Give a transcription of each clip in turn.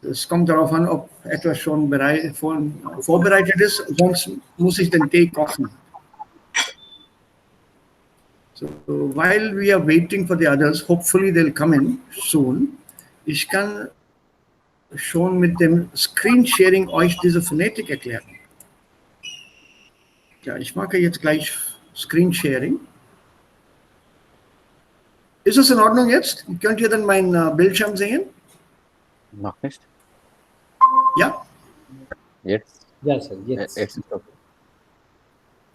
Es kommt darauf an, ob etwas schon vorbereitet ist, sonst muss ich den Tee kochen. So while we are waiting for the others, hopefully they'll come in soon. Ich kann schon mit dem Screen Sharing euch diese Phonetik erklären. Ja, ich mache jetzt gleich Screen Sharing. Ist es in Ordnung jetzt? Könnt ihr dann meinen Bildschirm sehen? Noch nicht. Ja? Jetzt? Ja, Sir, jetzt. Jetzt ist okay.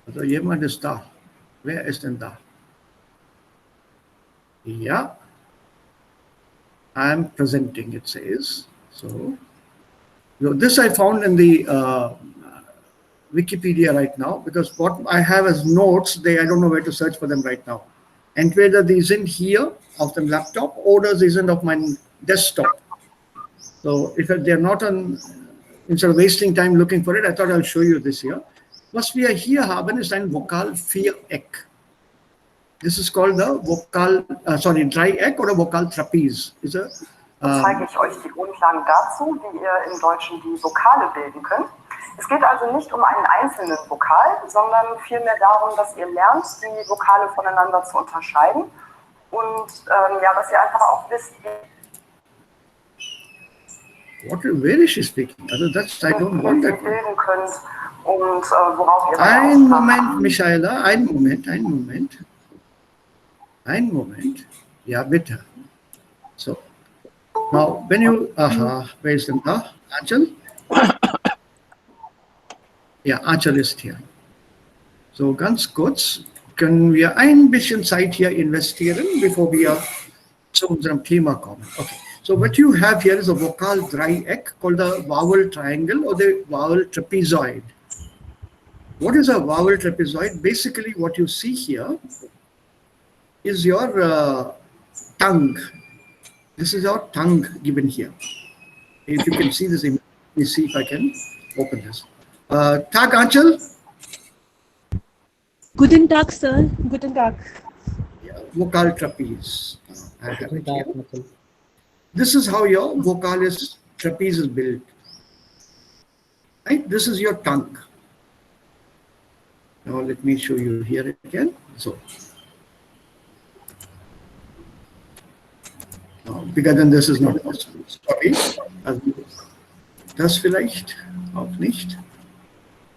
Also jemand ist da. Wer ist denn da? Ja. I'm presenting, it says. So this I found in the Wikipedia right now, because what I have as notes, I don't know where to search for them right now. Entweder die sind hier auf dem Laptop oder sie sind auf meinem Desktop. So if they're not on, instead of wasting time looking for it, I thought I'll show you this here. Was wir hier haben, ist ein Vokal-Viereck. This is called the Dreieck oder Vokal-Trapeze. Zeige ich euch die Grundlagen dazu, wie ihr im Deutschen die Vokale bilden könnt. Es geht also nicht um einen einzelnen Vokal, sondern vielmehr darum, dass ihr lernt, die Vokale voneinander zu unterscheiden und ja, dass ihr einfach auch wisst, where is she speaking? Also that's, I don't want that. Bilden könnt und worauf ihr Ein Moment, Michaela, ein Moment. Ja, bitte. So. Now, when you, wer ist denn da? Achal? Ja, Achal ist hier. So, ganz kurz können wir ein bisschen Zeit hier investieren, bevor wir zu unserem Thema kommen. Okay. So what you have here is a vocal Dreieck called the vowel triangle or the vowel trapezoid. What is a vowel trapezoid? Basically, what you see here is your tongue. This is your tongue given here. If you can see this image, let me see if I can open this. Tag, Anchal? Guten Tag, sir. Guten Tag. Yeah, vocal trapeze. I have Guten it Tag, here. Michael. This is how your vocalis trapeze is built. Right? This is your tongue. Now let me show you here again. So, bigger than this is not possible. Sorry. Also, das vielleicht auch nicht.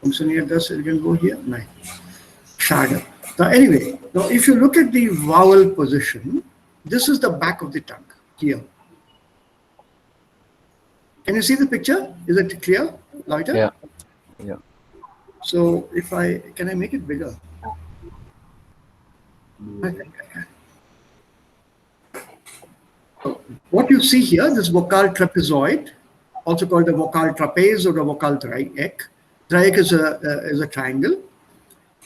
Funktioniert das irgendwo hier? Nein. Schade. Now anyway, now if you look at the vowel position, this is the back of the tongue here. Can you see the picture? Is it clear? Lighter? Yeah. Yeah. So if can I make it bigger? I think I can. So what you see here, this vocal trapezoid, also called the vocal trapeze or the vocal Dreieck. Dreieck is a triangle.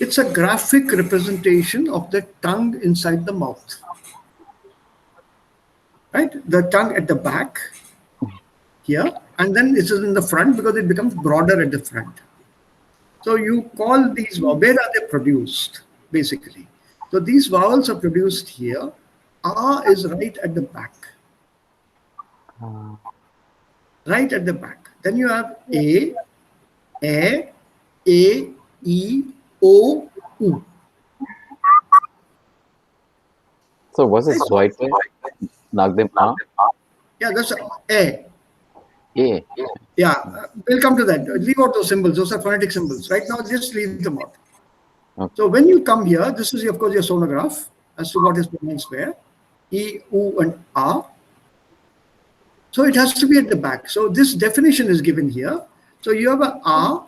It's a graphic representation of the tongue inside the mouth. Right? The tongue at the back here, and then it is in the front because it becomes broader at the front. So you call these, where are they produced, basically? So these vowels are produced here. A is right at the back. Right at the back. Then you have A, E, O, U. So was it right way? Knock them out? Yeah, that's A. A. Yeah, we'll come to that. Leave out those symbols. Those are phonetic symbols. Right now, just leave them out. Okay. So when you come here, this is, of course, your sonograph as to what is pronounced where. E, U, and A. So it has to be at the back. So this definition is given here. So you have a.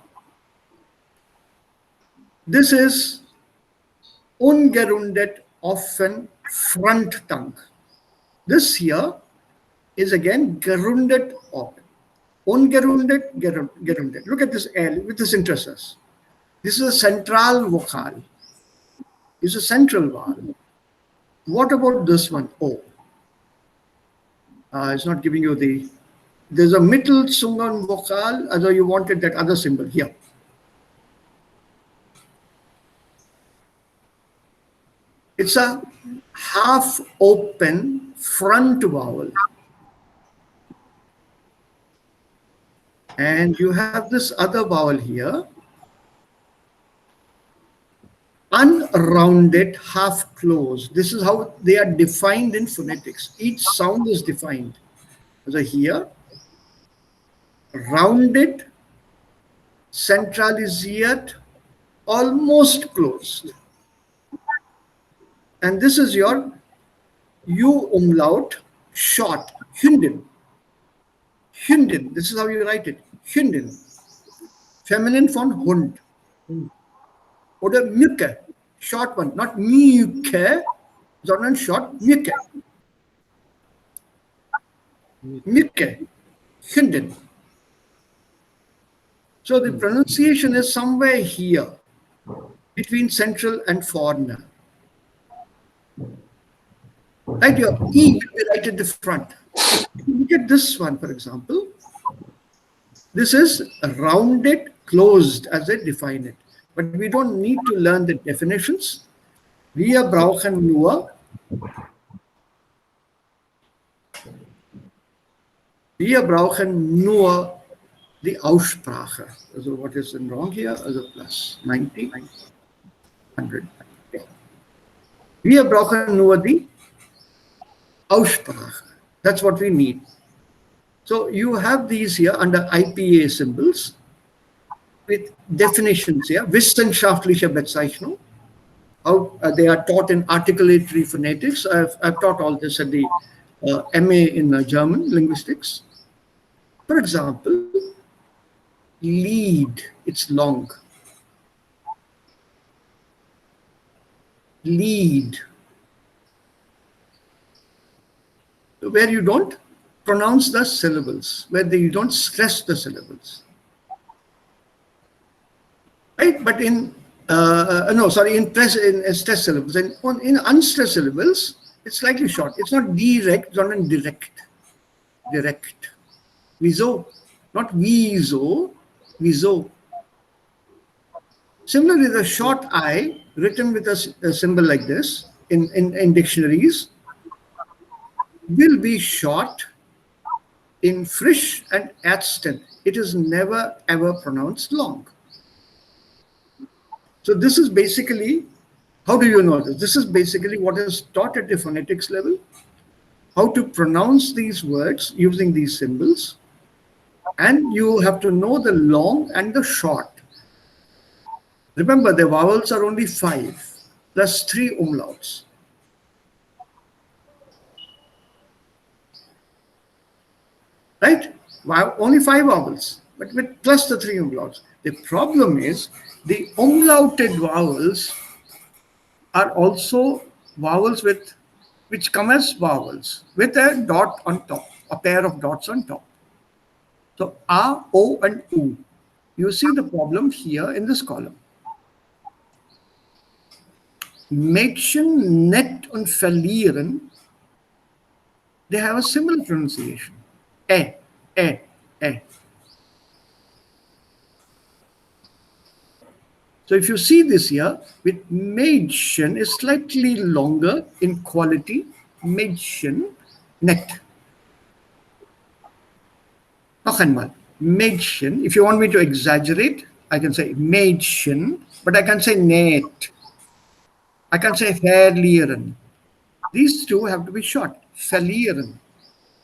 This is ungerundet, often front tongue. This here is again gerundet open. Ungerundet, gerundet. Look at this L, with this interests us. This is a central vocal. It's a central vowel. What about this one? O. It's not giving you the. There's a Mittelzungen vocal, although you wanted that other symbol here. It's a half open front vowel. And you have this other vowel here, unrounded, half closed. This is how they are defined in phonetics. Each sound is defined. So here, rounded, centralisiert, almost closed. And this is your U umlaut, short, Hündin. Hündin, this is how you write it, Hündin. Feminine von Hund. Oder Mücke, short one, not Mücke, sondern short, Mücke. Mücke, Hündin. So the pronunciation is somewhere here, between central and foreigner. Right, your E will be right at the front. Look at this one, for example. This is rounded, closed, as they define it. But we don't need to learn the definitions. Wir brauchen nur die Aussprache. So what is wrong here? Also plus 90, 100. Wir brauchen nur die Aussprache. That's what we need. So you have these here under IPA symbols with definitions here. Wissenschaftliche Bezeichnung. How they are taught in articulatory phonetics. I've taught all this at the MA in German linguistics. For example, lead, it's long. Lead. Where you don't pronounce the syllables, where you don't stress the syllables. Right? But in in stressed syllables. And in unstressed syllables, it's slightly short. It's not direct, sondern direct. Direct. Wieso? Not wieso, wieso. Similarly, the short I, written with a symbol like this in dictionaries, will be short in Frisch and Ärzten. It is never ever pronounced long. So this is basically, how do you know this? This is basically what is taught at the phonetics level, how to pronounce these words using these symbols. And you have to know the long and the short. Remember, the vowels are only 5 plus 3 umlauts. Right? Only 5 vowels, but with plus the 3 umlauts. The problem is the umlauted vowels are also vowels which come as vowels with a dot on top, a pair of dots on top. So A, O, and U. You see the problem here in this column. Mädchen, nett und verlieren, they have a similar pronunciation. E. So if you see this here, with Mädchen is slightly longer in quality. Mädchen, nett. Noch einmal, Mädchen. If you want me to exaggerate, I can say Mädchen, but I can say nett. I can say verlieren. These two have to be short. Verlieren,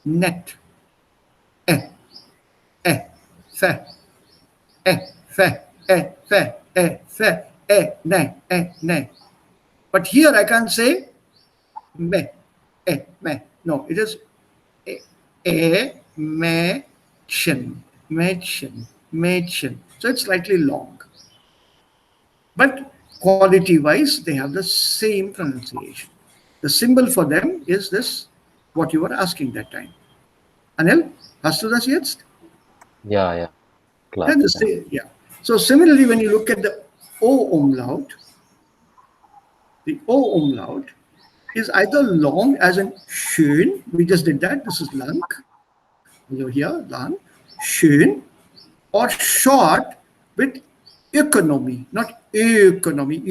nett. Ne. But here I can say me. No, it is Mädchen. So it's slightly long. But quality-wise, they have the same pronunciation. The symbol for them is this, what you were asking that time. Anil, hast du das jetzt? Yeah. Class. Yeah. So similarly, when you look at the O umlaut, the O umlaut is either long as in schön, we just did that, this is lang, here, lang, schön, or short with economy, not economy,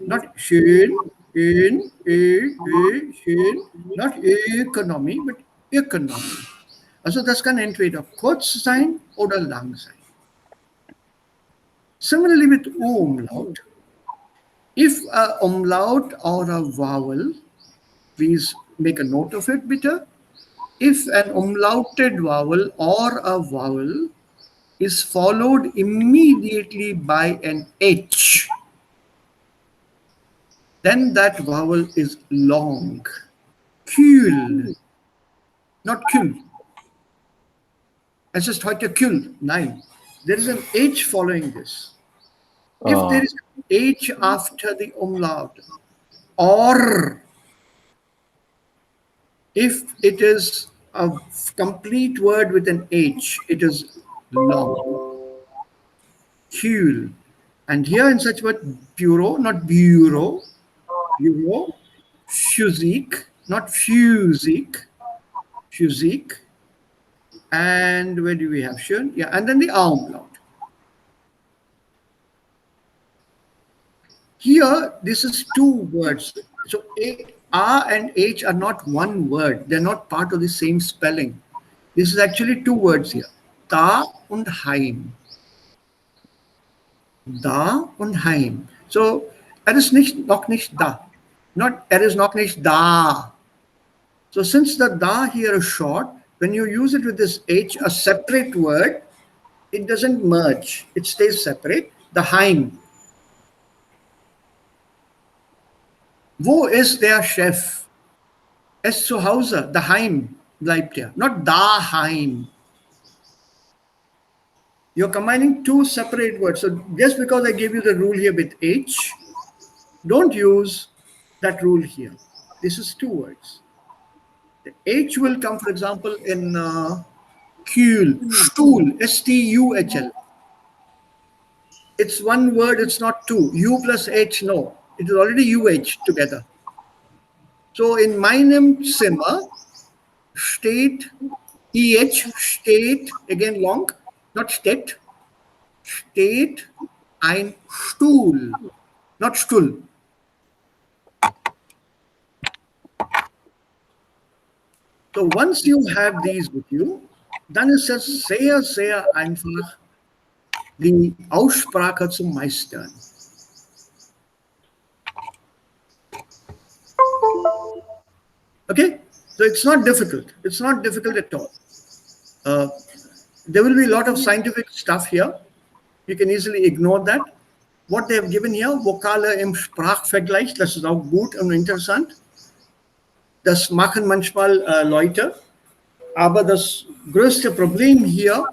not schön, schön, not economy, but economy. Also das kann entweder kurz sein oder lang sein. Similarly with umlaut, if a umlaut or a vowel, please make a note of it bitte. If an umlauted vowel or a vowel is followed immediately by an H, then that vowel is long. Kül, not kül. Es ist heute kül. Nein. There is an H following this. If there is an H after the umlaut, or if it is a complete word with an H, it is long. Kül. And here in such word, bureau, not bureau, bureau, Physik, not Physik, Physik. And where do we have schön? Yeah, and then the umlaut. Here, this is two words. So A and H are not one word. They're not part of the same spelling. This is actually two words here. Da und Heim. Da und Heim. So, ist noch nicht da. Not, is noch nicht da. So since the da here is short, when you use it with this H, a separate word, it doesn't merge. It stays separate. The Heim. Wo ist der Chef? Es zu Hause. Daheim bleibt er. Not daheim. You're combining two separate words. So just because I gave you the rule here with H, don't use that rule here. This is two words. The H will come, for example, in Kühl, Stuhl, S-T-U-H-L. It's one word, it's not two. U plus H, no. It is already UH together. So in meinem Zimmer steht EH, steht, again long, not steht, steht ein Stuhl, not Stuhl. So once you have these with you, dann ist es sehr, sehr einfach, die Aussprache zu meistern. Okay, so it's not difficult. It's not difficult at all. There will be a lot of scientific stuff here. You can easily ignore that. What they have given here, Vokale im Sprachvergleich, das ist auch gut und interessant. Das machen manchmal Leute. Aber das größte Problem hier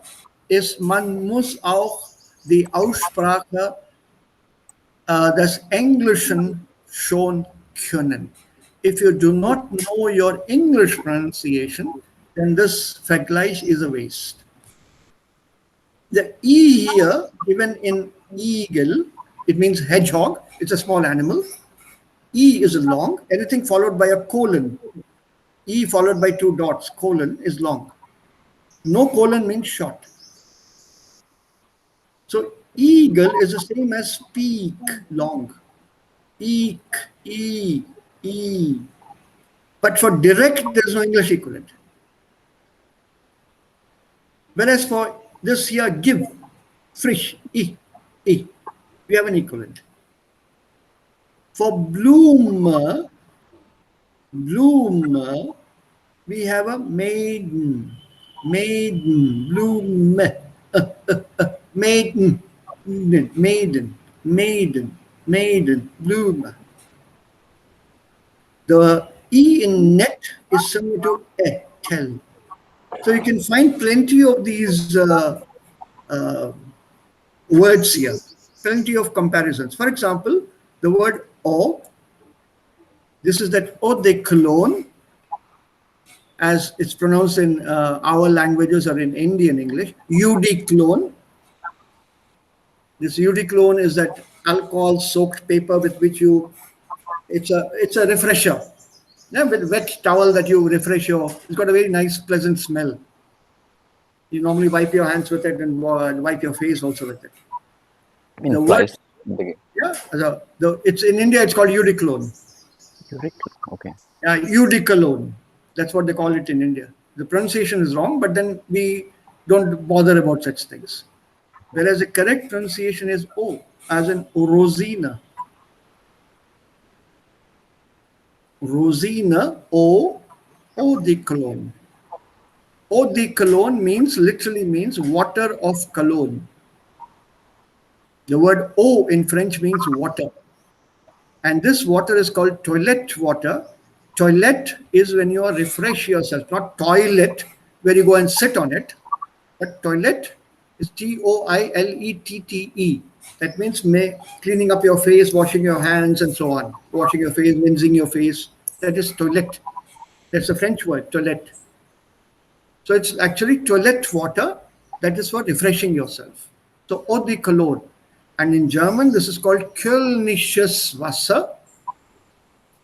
ist, man muss auch die Aussprache des Englischen schon können. If you do not know your English pronunciation, then this Vergleich is a waste. The E here, given in eagle, it means hedgehog. It's a small animal. E is long. Anything followed by a colon. E followed by two dots, colon, is long. No colon means short. So eagle is the same as speak, long. Eek, E, E. But for direct, there is no English equivalent. Whereas for this here, give, frisch, E, E, we have an equivalent. For bloom, bloom, we have a maiden, maiden, bloom, maiden, maiden, maiden, maiden, bloom. The E in net is similar to tell. So you can find plenty of these words here, plenty of comparisons. For example, the word O, this is that eau de cologne, as it's pronounced in our languages or in Indian English, eau de cologne. This eau de cologne is that alcohol-soaked paper with which you, it's a refresher. Yeah, with wet towel that you refresh it's got a very nice, pleasant smell. You normally wipe your hands with it and wipe your face also with it. The word, yeah, it's in India, it's called eau de cologne. Okay. Yeah, eau de cologne. That's what they call it in India. The pronunciation is wrong, but then we don't bother about such things. Whereas the correct pronunciation is O, as in Rosina. Rosina, eau de Cologne. Eau de Cologne literally means water of Cologne. The word eau in French means water. And this water is called toilette water. Toilette is when you refresh yourself, not toilet, where you go and sit on it. But toilette is Toilettte. That means cleaning up your face, washing your hands, and so on. Washing your face, rinsing your face. That is toilette. That's the French word, toilette. So it's actually toilette water that is for refreshing yourself. So eau de Cologne. And in German, this is called Kölnisches Wasser.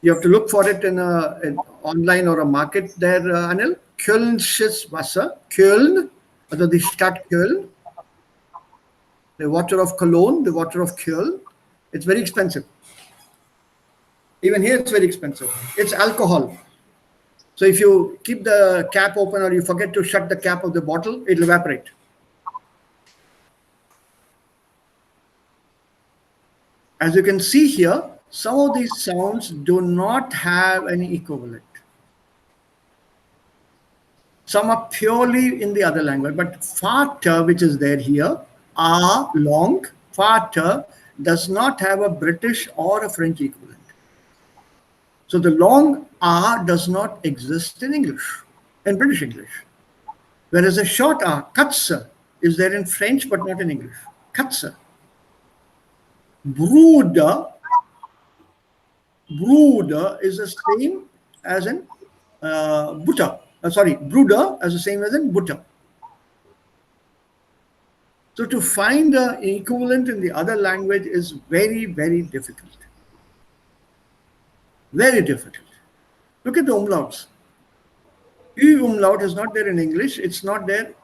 You have to look for it in an online or a market there, Anil. Kölnisches Wasser. Köln, also the Stadt Köln. The water of Cologne, the water of Köln. It's very expensive. Even here, it's very expensive. It's alcohol. So if you keep the cap open or you forget to shut the cap of the bottle, it'll evaporate. As you can see here, some of these sounds do not have any equivalent. Some are purely in the other language, but Vater, which is there here, are long. Vater does not have a British or a French equivalent. So the long R does not exist in English, in British English. Whereas a short R, Katze, is there in French but not in English. Katze. Bruder is the same as in Butter. Bruder as the same as in Butter. So to find an equivalent in the other language is very, very difficult. Very difficult. Look at the umlauts. Ü umlaut is not there in English. It's not there,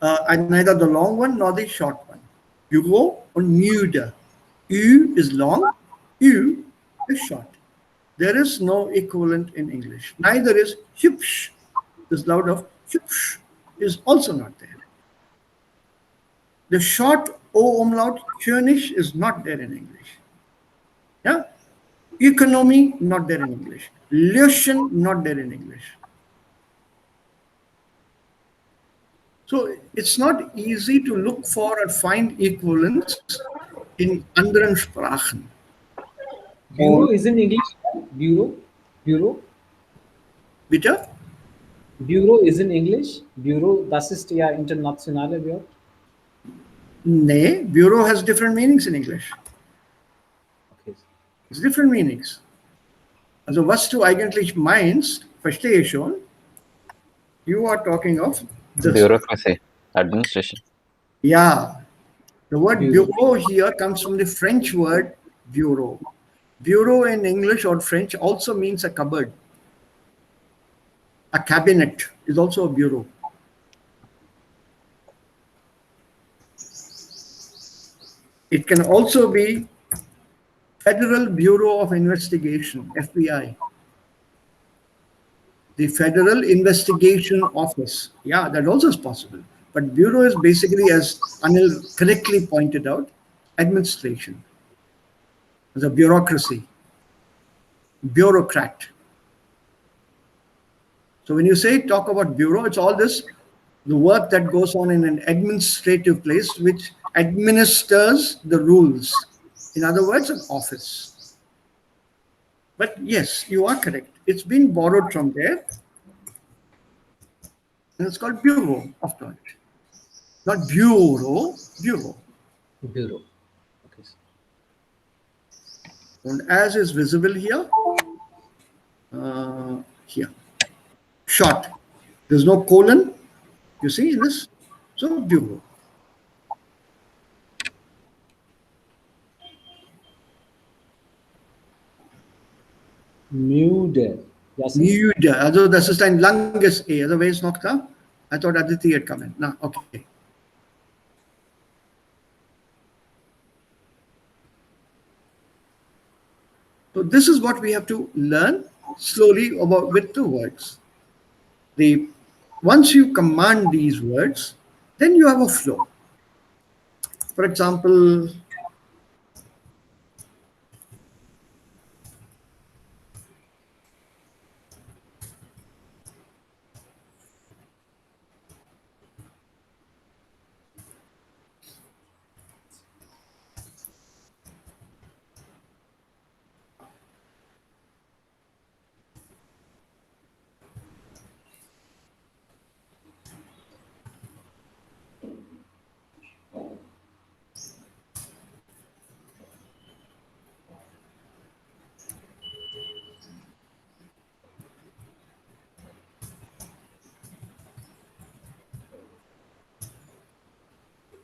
neither the long one nor the short one. Büro and müde. Ü is long, Ü is short. There is no equivalent in English. Neither is hübsch. This loud of hübsch is also not there. The short O umlaut, König, is not there in English. Yeah? Economy, not there in English. Löschen, not there in English. So it's not easy to look for and find equivalents in anderen Sprachen. Bureau is in English. Bureau. Bitte? Bureau is in English. Bureau, das ist ja internationale Wort. Nee, Bureau has different meanings in English. Okay. It's different meanings. Also was du eigentlich meinst, verstehe ich schon. You are talking of this. Bureaucracy, administration. Yeah. The word bureau here comes from the French word bureau. Bureau in English or French also means a cupboard. A cabinet is also a bureau. It can also be Federal Bureau of Investigation, FBI. The Federal Investigation Office. Yeah, that also is possible. But bureau is basically, as Anil correctly pointed out, administration. The bureaucracy. Bureaucrat. So when you say talk about bureau, it's all this, the work that goes on in an administrative place which administers the rules. In other words, an office. But yes, you are correct. It's been borrowed from there. And it's called bureau after it. Not bureau, bureau. Bureau. Okay. And as is visible here, here. Short. There's no colon. You see in this? So bureau. Müde. Yes. Müde. Also das ist ein langes E. Also wer ist noch da? I thought Aditi had come in. No, okay. So this is what we have to learn slowly about with the words. The once you command these words, then you have a flow. For example,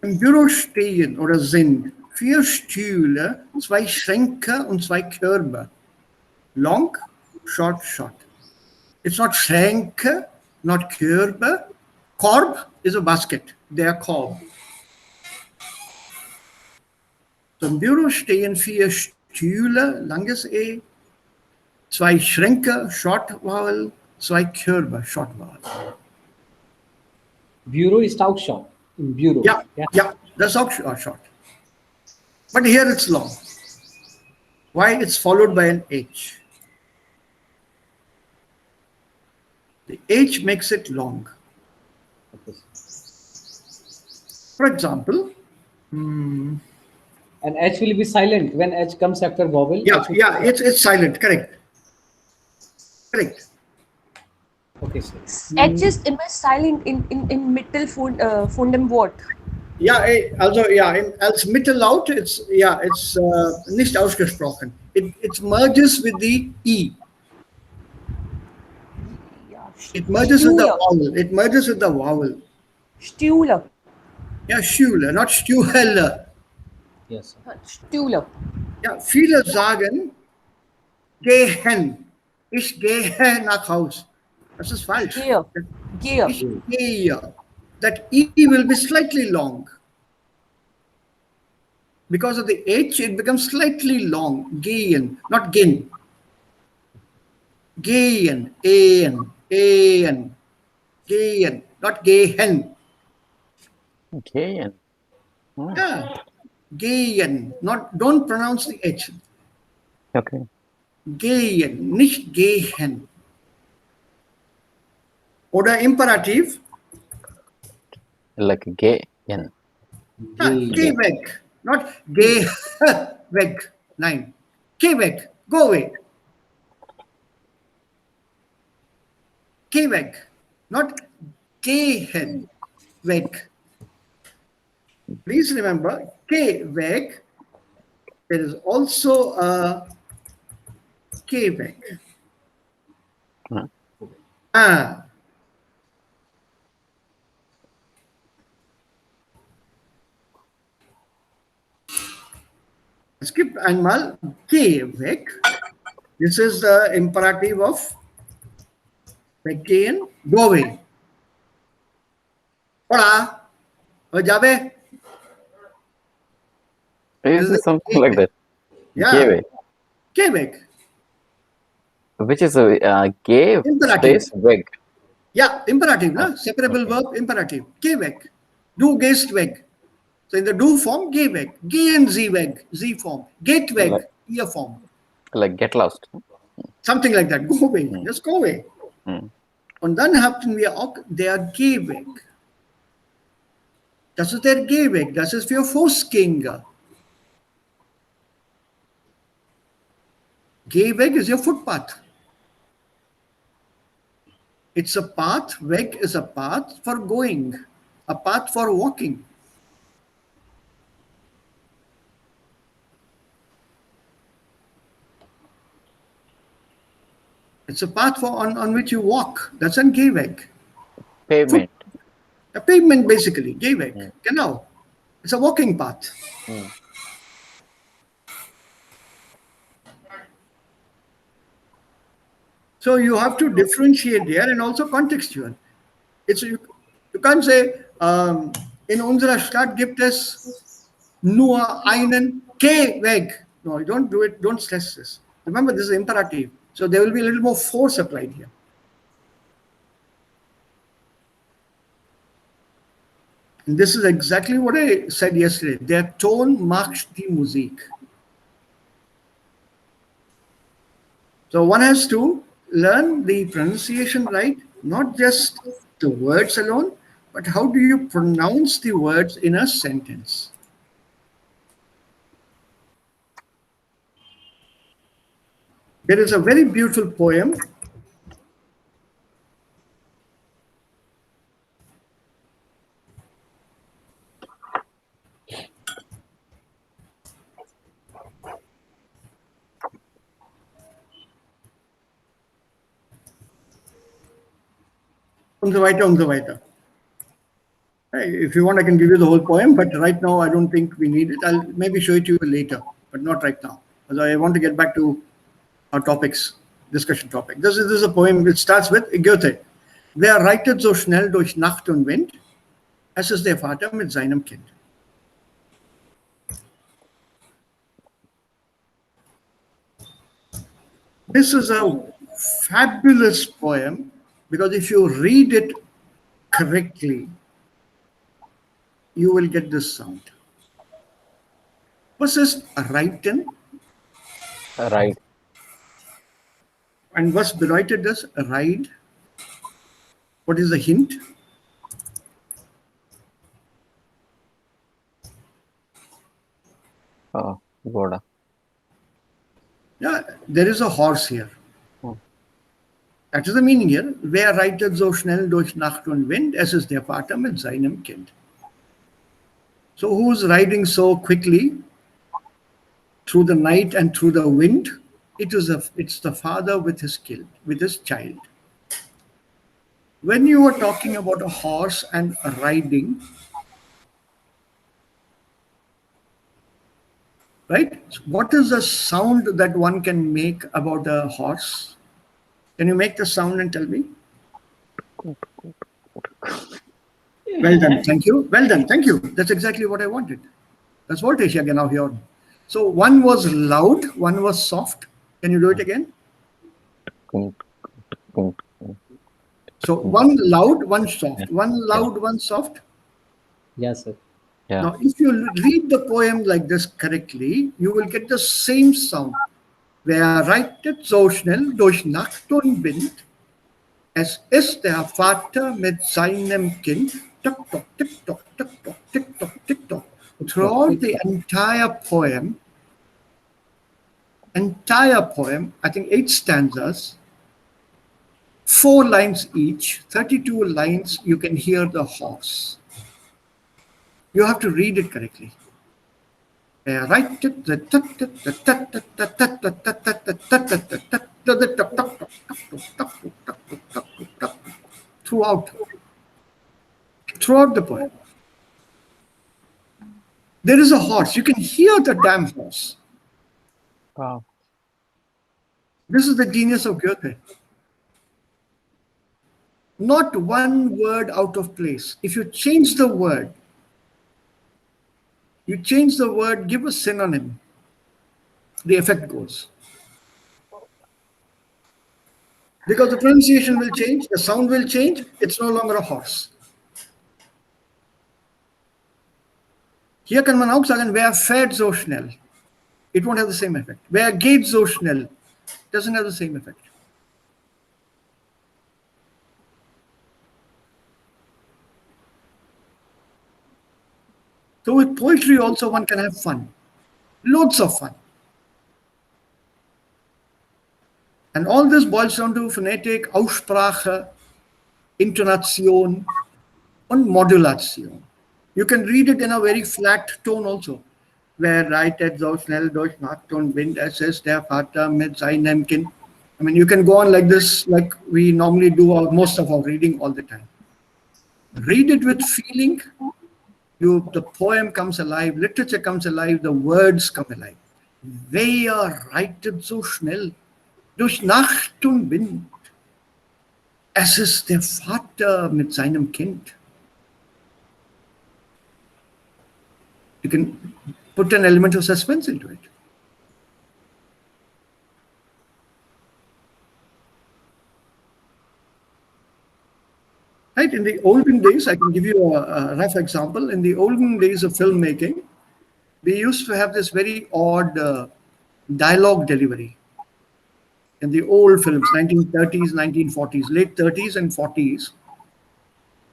im Büro stehen oder sind 4 Stühle, 2 Schränke und 2 Körbe. Long, short, short. It's not Schränke, not Körbe. Korb is a basket. They are Korb. So im Büro stehen 4 Stühle, langes E, 2 Schränke, short vowel, 2 Körbe, short vowel. Bureau is out short. In bureau. Yeah, that's auch short. But here it's long. Why? It's followed by an H. The H makes it long. Okay. For example, And H will be silent when H comes after vowel. yeah, it's silent, correct. Correct. Okay, sir. H is immer silent in von dem Wort. Ja, also ja, als Mittellaut, it's nicht ausgesprochen. It merges with the E. Ja, It merges with the Stühle. vowel. It merges with the vowel. Stühle. Ja, Schule, not Stühle. Yes, sir. Stühle. Ja, viele sagen gehen. Ich gehe nach Haus. Das ist falsch. Gehe. Gehe. Ich gehe. That E will be slightly long. Because of the H, it becomes slightly long. Gehen, not gehen. Gehen, gehen, gehen, not gehen. Okay. And Yeah, gehen, don't pronounce the H. okay. Gehen, nicht gehen. Oder Imperativ, Like gay. And geh weg, not geh weg. Nein, geh weg, go away. Geh weg, not gehen weg. Please remember, geh weg. There is also a geh weg. Ah. Es gibt einmal geh weg. This is the imperative of weggehen, go away. Hola, jabe. is it something like that? Yeah. Gay way. Geh weg. Which is a gay Imperative. space weg. Yeah, imperative, no? Separable verb, imperative. Geh weg. Du gehst weg. So in the do form, geh weg. Gehen Sie weg, Sie form. Geht weg, Like- ihr form. Like get lost. Something like that. Go away. Just go away. Mm. Und dann hatten wir auch der Gehweg. Das ist der Gehweg. Das ist für Fußgänger. Gehweg is your footpath. It's a path. Weg is a path for going, a path for walking. It's a path on which you walk. That's an Gehweg. Pavement. A pavement, basically. Gehweg. Genau. It's a walking path. So you have to differentiate there and also contextual. You can't say, in unserer Stadt gibt es nur einen Gehweg. No, you don't do it. Don't stress this. Remember, this is imperative. So there will be a little more force applied here. And this is exactly what I said yesterday. Der Ton macht die Musik. So one has to learn the pronunciation right, not just the words alone, but how do you pronounce the words in a sentence? There is a very beautiful poem. Und so weiter und so weiter. Hey, if you want, I can give you the whole poem, but right now I don't think we need it. I'll maybe show it to you later, but not right now. Because I want to get back to our topics, discussion topic. This is a poem which starts with Goethe. Wer reitet so schnell durch Nacht und Wind? Es ist der Vater mit seinem Kind. This is a fabulous poem because if you read it correctly, you will get this sound. Was ist reiten? Right. And was bedeutet das? Ride. What is the hint? Goda. Yeah, there is a horse here. Hmm. That is the meaning here. Wer reitet so schnell durch Nacht und Wind? Es ist der Vater mit seinem Kind. So who's riding so quickly through the night and through the wind? It's the father with his kid, with his child. When you are talking about a horse and riding, right? What is the sound that one can make about a horse? Can you make the sound and tell me? Well done, thank you. Well done, thank you. That's exactly what I wanted. Das wollte ich ja genau hören. So one was loud, one was soft. Can you do it again? So one loud, one soft. One loud, one soft. Yes, sir. Yeah. Now, if you read the poem like this correctly, you will get the same sound. Wer reitet so schnell durch Nacht und Wind? Es ist der Vater mit seinem Kind. Tick tock, tick tock, tick tock, tick tock, tick tock. Throughout the entire poem, I think 8 stanzas, 4 lines each, 32 lines, you can hear the horse. You have to read it correctly. Throughout the poem. There is a horse. You can hear the damn horse. Wow. This is the genius of Goethe. Not one word out of place. If you change the word, give a synonym, the effect goes. Because the pronunciation will change, the sound will change, it's no longer a horse. Hier kann man auch sagen, wer fährt so schnell? It won't have the same effect. Wer geht so schnell? Doesn't have the same effect. So with poetry also one can have fun. Loads of fun. And all this boils down to phonetic, Aussprache, Intonation und Modulation. You can read it in a very flat tone also. Wer reitet so schnell durch Nacht und Wind, es ist der Vater mit seinem Kind. I mean, you can go on like this, like we normally do most of our reading all the time. Read it with feeling. The poem comes alive, literature comes alive, the words come alive. Wer reitet so schnell durch Nacht und Wind? Es ist der Vater mit seinem Kind. You can put an element of suspense into it. Right? right? In the olden days, I can give you a rough example. In the olden days of filmmaking, we used to have this very odd dialogue delivery. In the old films, 1930s, 1940s, late 30s and 40s,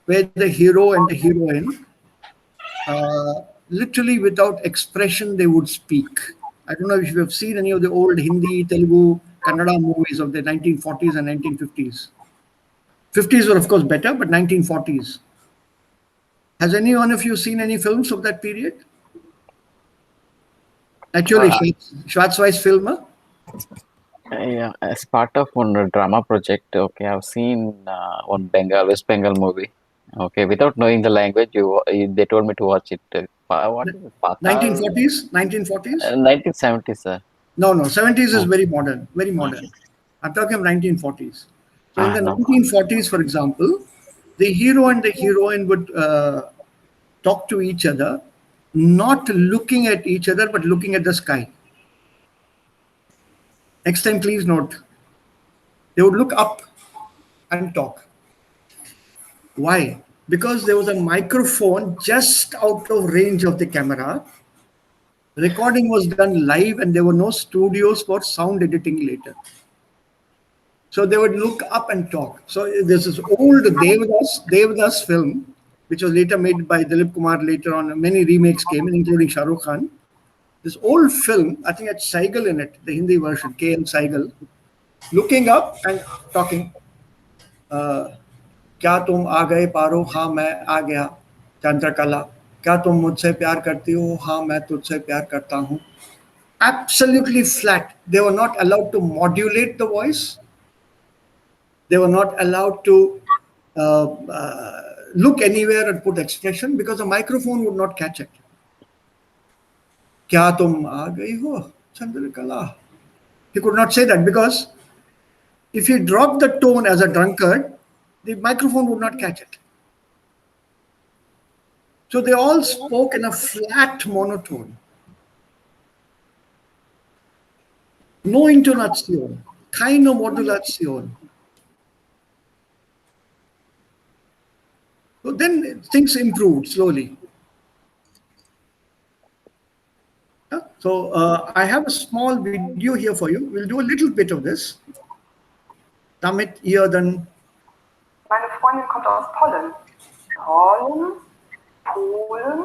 where the hero and the heroine, literally without expression, they would speak. I don't know if you have seen any of the old Hindi, Telugu, Kannada movies of the 1940s and 1950s. 50s were, of course, better, but 1940s. Has any one of you seen any films of that period? Actually, Uh, Schwarzweiss film. yeah, as part of one drama project, okay, I've seen one West Bengal movie. Okay, without knowing the language, they told me to watch it. What is it? Patal? 1940s? 1940s? 1970s, sir. No, no. 70s is Oh, very modern, very modern. I'm talking of 1940s. So in the no. 1940s, for example, the hero and the heroine would talk to each other, not looking at each other, but looking at the sky. Next time, please note. They would look up and talk. Why? Because there was a microphone just out of range of the camera. Recording was done live and there were no studios for sound editing later. So they would look up and talk. So there's this old Devadas film, which was later made by Dilip Kumar later on. Many remakes came in, including Shah Rukh Khan. This old film, I think had Saigal in it, the Hindi version, K.M. Saigal, looking up and talking. क्या तुम आ गए पारो हाँ मैं आ गया चंद्रकला क्या तुम मुझसे प्यार करती हो हाँ मैं तुझसे प्यार करता हूँ absolutely flat. They were not allowed to modulate the voice. They were not allowed to look anywhere and put expression because the microphone would not catch it. क्या तुम आ गई हो Chandrakala? He could not say that because if he dropped the tone as a drunkard, the microphone would not catch it. So they all spoke in a flat monotone. No intonazione, keine modulazione. So then things improved slowly. Yeah? So I have a small video here for you. We'll do a little bit of this. Damit ihr dann. Meine Freundin kommt aus Polen. Polen, Polen.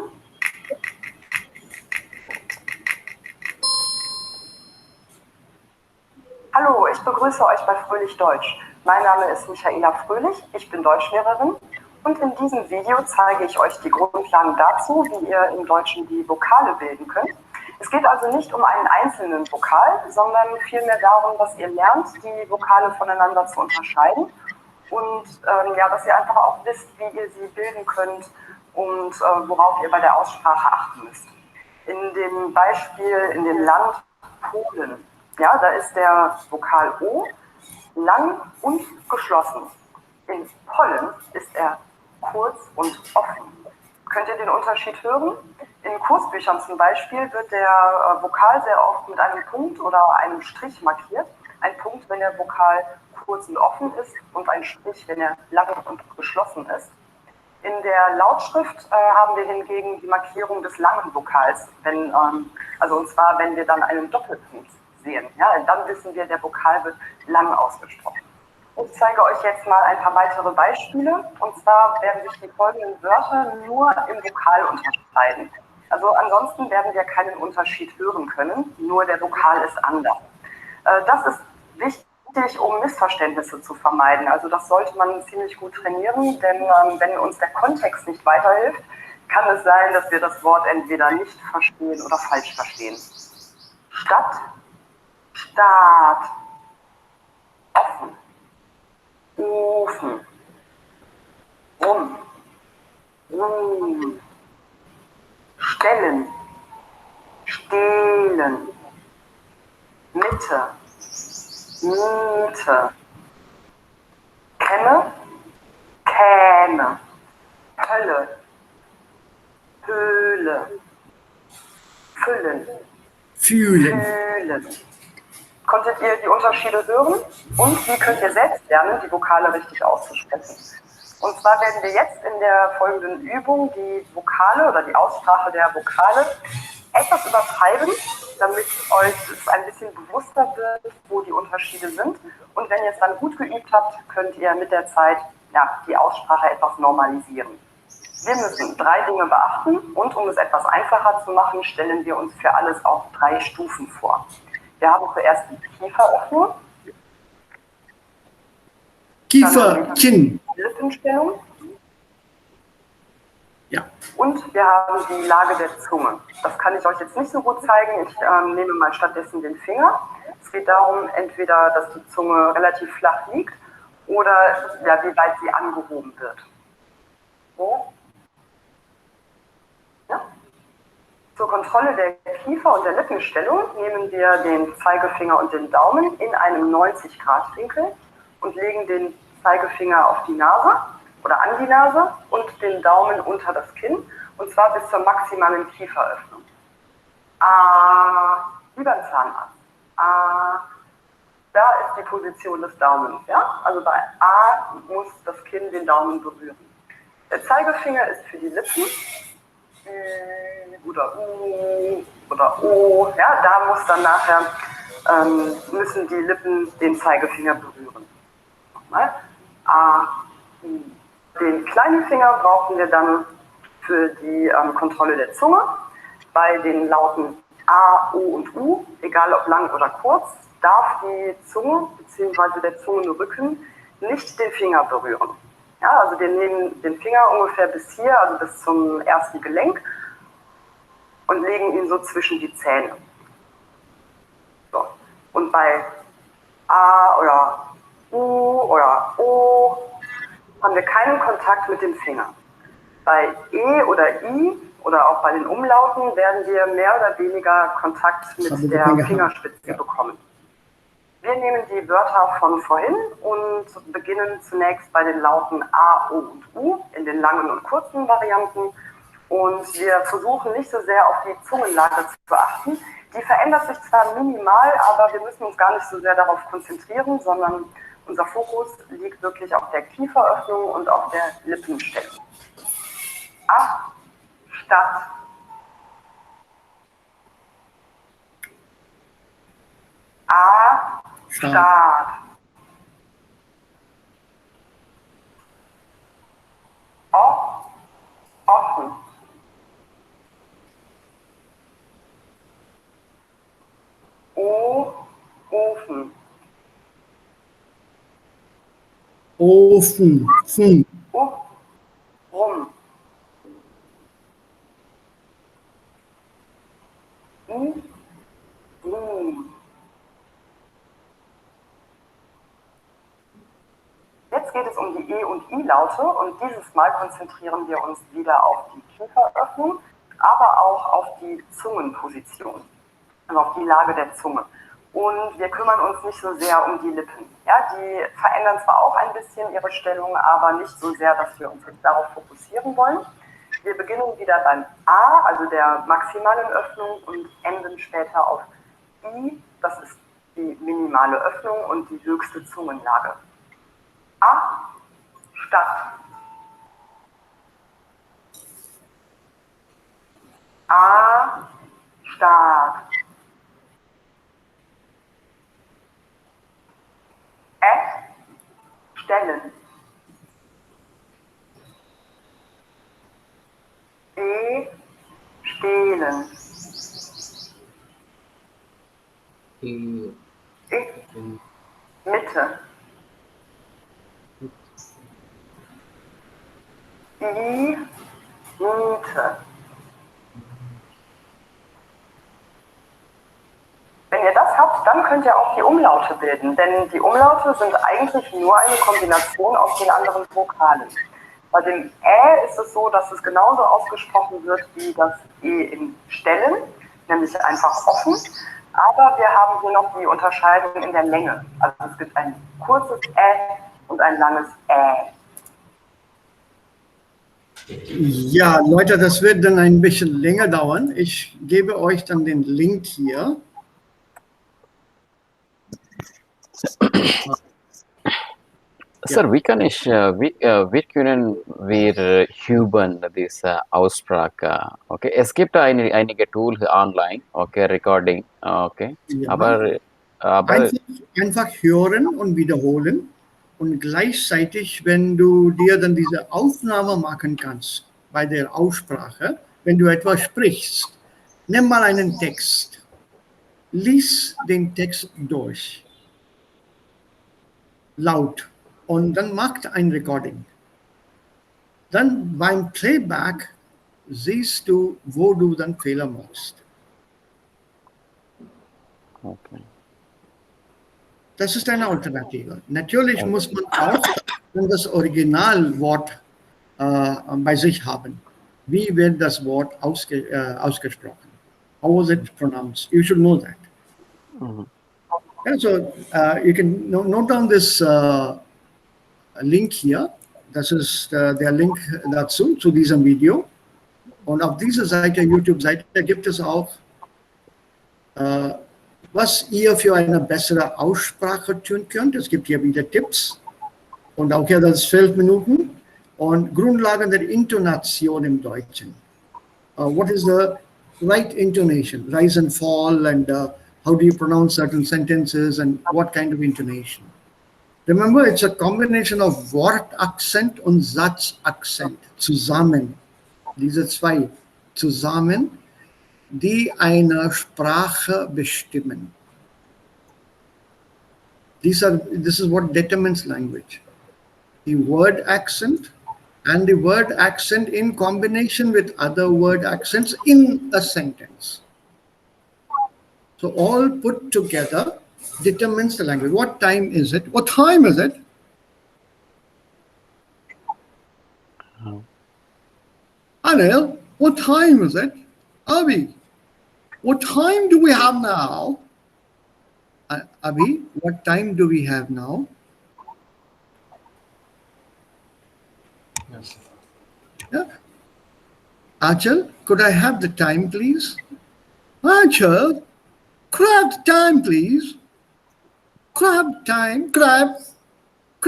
Hallo, ich begrüße euch bei Fröhlich Deutsch. Mein Name ist Michaela Fröhlich, ich bin Deutschlehrerin und in diesem Video zeige ich euch die Grundlagen dazu, wie ihr im Deutschen die Vokale bilden könnt. Es geht also nicht um einen einzelnen Vokal, sondern vielmehr darum, dass ihr lernt, die Vokale voneinander zu unterscheiden und ja, dass ihr einfach auch wisst, wie ihr sie bilden könnt und worauf ihr bei der Aussprache achten müsst. In dem Beispiel in dem Land Polen, ja, da ist der Vokal O lang und geschlossen. In Pollen ist er kurz und offen. Könnt ihr den Unterschied hören? In Kursbüchern zum Beispiel wird der Vokal sehr oft mit einem Punkt oder einem Strich markiert. Ein Punkt, wenn der Vokal kurz und offen ist und ein Strich, wenn er lang und geschlossen ist. In der Lautschrift haben wir hingegen die Markierung des langen Vokals, und zwar wenn wir dann einen Doppelpunkt sehen. Ja, dann wissen wir, der Vokal wird lang ausgesprochen. Ich zeige euch jetzt mal ein paar weitere Beispiele. Und zwar werden sich die folgenden Wörter nur im Vokal unterscheiden. Also ansonsten werden wir keinen Unterschied hören können, nur der Vokal ist anders. Das ist wichtig, um Missverständnisse zu vermeiden. Also das sollte man ziemlich gut trainieren, denn wenn uns der Kontext nicht weiterhilft, kann es sein, dass wir das Wort entweder nicht verstehen oder falsch verstehen. Stadt, Staat, offen, Ofen, rum, stellen, stehlen, Mitte, Miete, Kenne, Käme, Hölle, Höhle, Füllen, Fühlen. Konntet ihr die Unterschiede hören? Und wie könnt ihr selbst lernen, die Vokale richtig auszusprechen? Und zwar werden wir jetzt in der folgenden Übung die Vokale oder die Aussprache der Vokale etwas übertreiben, damit euch es ein bisschen bewusster wird, wo die Unterschiede sind. Und wenn ihr es dann gut geübt habt, könnt ihr mit der Zeit die Aussprache etwas normalisieren. Wir müssen 3 Dinge beachten und um es etwas einfacher zu machen, stellen wir uns für alles auch 3 Stufen vor. Wir haben zuerst die Kieferöffnung, Kiefer, Kinn. die Lippenstellung, Ja. und wir haben die Lage der Zunge. Das kann ich euch jetzt nicht so gut zeigen. Ich nehme mal stattdessen den Finger. Es geht darum, entweder, dass die Zunge relativ flach liegt oder wie weit sie angehoben wird. So. Ja. Zur Kontrolle der Kiefer- und der Lippenstellung nehmen wir den Zeigefinger und den Daumen in einem 90-Grad-Winkel und legen den Zeigefinger auf die Nase oder an die Nase und den Daumen unter das Kinn, und zwar bis zur maximalen Kieferöffnung. Wie beim Zahnarzt. Da ist die Position des Daumens. Ja? Also bei A muss das Kinn den Daumen berühren. Der Zeigefinger ist für die Lippen. Oder U oder O. Ja? Da muss dann nachher, müssen die Lippen den Zeigefinger berühren. Nochmal. A, U. Den kleinen Finger brauchen wir dann für die Kontrolle der Zunge. Bei den Lauten A, O und U, egal ob lang oder kurz, darf die Zunge bzw. der Zungenrücken nicht den Finger berühren. Ja, also wir nehmen den Finger ungefähr bis hier, also bis zum ersten Gelenk, und legen ihn so zwischen die Zähne. So. Und bei A oder U oder O haben wir keinen Kontakt mit dem Finger. Bei E oder I oder auch bei den Umlauten werden wir mehr oder weniger Kontakt mit der Fingerspitze bekommen. Wir nehmen die Wörter von vorhin und beginnen zunächst bei den Lauten A, O und U in den langen und kurzen Varianten. Und wir versuchen nicht so sehr auf die Zungenlage zu achten. Die verändert sich zwar minimal, aber wir müssen uns gar nicht so sehr darauf konzentrieren, sondern unser Fokus liegt wirklich auf der Kieferöffnung und auf der Lippenstellung. A, Stadt. A, Staat. O, offen. O, Ofen. Ofen. Fun. U, rum. U, Blumen. Jetzt geht es um die E- und I-Laute und dieses Mal konzentrieren wir uns wieder auf die Kieferöffnung, aber auch auf die Zungenposition, also auf die Lage der Zunge. Und wir kümmern uns nicht so sehr um die Lippen. Ja, die verändern zwar auch ein bisschen ihre Stellung, aber nicht so sehr, dass wir uns jetzt darauf fokussieren wollen. Wir beginnen wieder beim A, also der maximalen Öffnung, und enden später auf I, das ist die minimale Öffnung und die höchste Zungenlage. A, Stadt. A, Staat. Stellen. Stehlen. Mitte. Miete. Wenn ihr das habt, dann könnt ihr auch die Umlaute bilden, denn die Umlaute sind eigentlich nur eine Kombination aus den anderen Vokalen. Bei dem Ä ist es so, dass es genauso ausgesprochen wird wie das E in Stellen, nämlich einfach offen, aber wir haben hier noch die Unterscheidung in der Länge. Also es gibt ein kurzes Ä und ein langes Ä. Ja, Leute, das wird dann ein bisschen länger dauern. Ich gebe euch dann den Link hier. Sir, wie können wir üben diese Aussprache? Okay, es gibt einige Tools online, okay, Recording, okay, Ja. aber Einfach hören und wiederholen. Und gleichzeitig, wenn du dir dann diese Aufnahme machen kannst bei der Aussprache, wenn du etwas sprichst, nimm mal einen Text, lies den Text durch, laut, und dann macht ein Recording. Dann beim Playback siehst du, wo du dann Fehler machst. okay. Das ist eine Alternative. Natürlich muss man auch das Originalwort bei sich haben. Wie wird das Wort ausgesprochen? How was it pronounced? You should know that. Mhm. And so you can note down this Link hier. Das ist der Link dazu, zu diesem Video. Und auf dieser Seite, YouTube-Seite, gibt es auch, was ihr für eine bessere Aussprache tun könnt. Es gibt hier wieder Tipps und auch hier das 12 Minuten und Grundlagen der Intonation im Deutschen. What is the right intonation, rise and fall, and how do you pronounce certain sentences and what kind of intonation? Remember, it's a combination of Wortakzent und Satzakzent zusammen. Diese zwei zusammen, die eine Sprache bestimmen. This is what determines language. The word accent and the word accent in combination with other word accents in a sentence. So all put together determines the language. What time is it? What time is it? Anil, what time is it? Abhi, what time do we have now? Abhi, what time do we have now? Yes. Yeah. Achal, could I have the time, please? Achal, could I have the time, please? Could I have the time? Could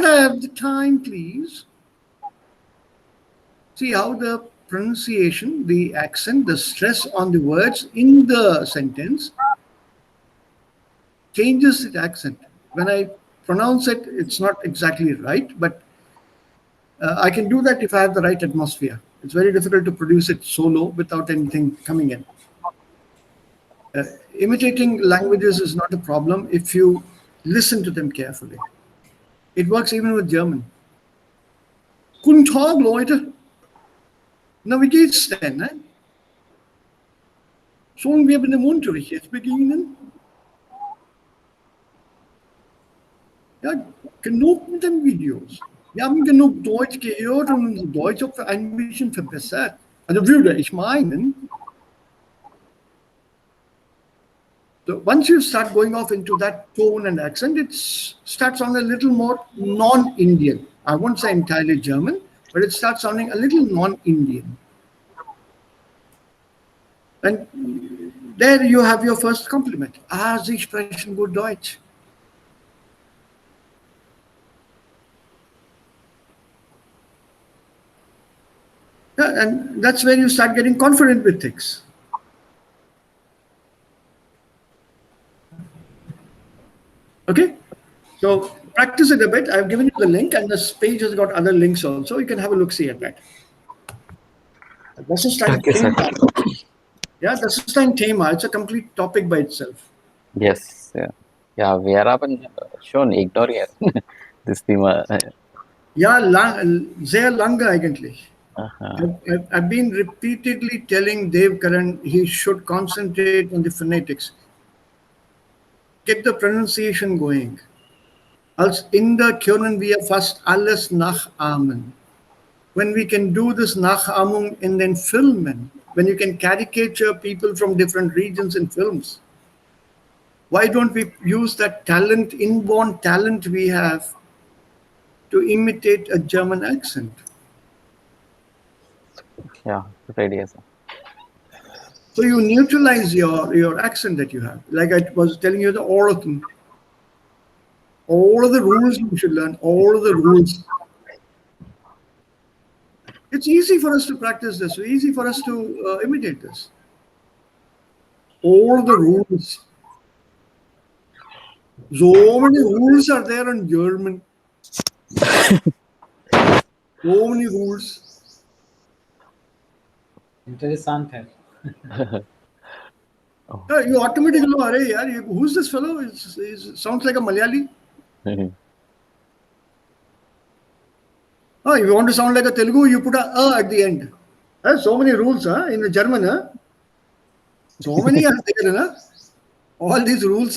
I have the time, please? See how the pronunciation, the accent, the stress on the words in the sentence changes the accent. When I pronounce it, it's not exactly right, but I can do that if I have the right atmosphere. It's very difficult to produce it solo without anything coming in. Imitating languages is not a problem if you listen to them carefully. It works even with German. Guten Tag, Leute. Na, wie geht's denn? Ne? Sollen wir mit dem Unterricht jetzt beginnen? Ja, genug mit den Videos. Wir haben genug Deutsch gehört und unser Deutsch auch ein bisschen verbessert. Also würde ich meinen. So once you start going off into that tone and accent, it starts sounding a little more non-Indian. I won't say entirely German, but it starts sounding a little non-Indian. And there you have your first compliment. Ah, Sie sprechen gut Deutsch. Yeah, and that's where you start getting confident with things. Okay, so practice it a bit. I've given you the link, and this page has got other links also. You can have a look, see at that. Das ist ein Thema. Ja, das ist ein Thema. It's a complete topic by itself. Yes, yeah, wir haben schon ignoriert das Thema. Ja, sehr lange eigentlich. Aha. I've been repeatedly telling Dev Karan he should concentrate on the phonetics. Get the pronunciation going. Als Inder können wir fast alles nachahmen. When we can do this Nachahmung in den Filmen, when you can caricature people from different regions in films, why don't we use that talent, inborn talent we have to imitate a German accent? Yeah, great idea, sir. So you neutralize your accent that you have. Like I was telling you, the Orothen. All of the rules you should learn, all of the rules. It's easy for us to practice this, easy for us to imitate this. All the rules. So many rules are there in German. So many rules. Interessant है. You automatically know, "Arey, yaar, who's this fellow? It sounds like a Malayali." If you want to sound like a Telugu, you put a at the end. So many rules in the German. So many are there. All these rules.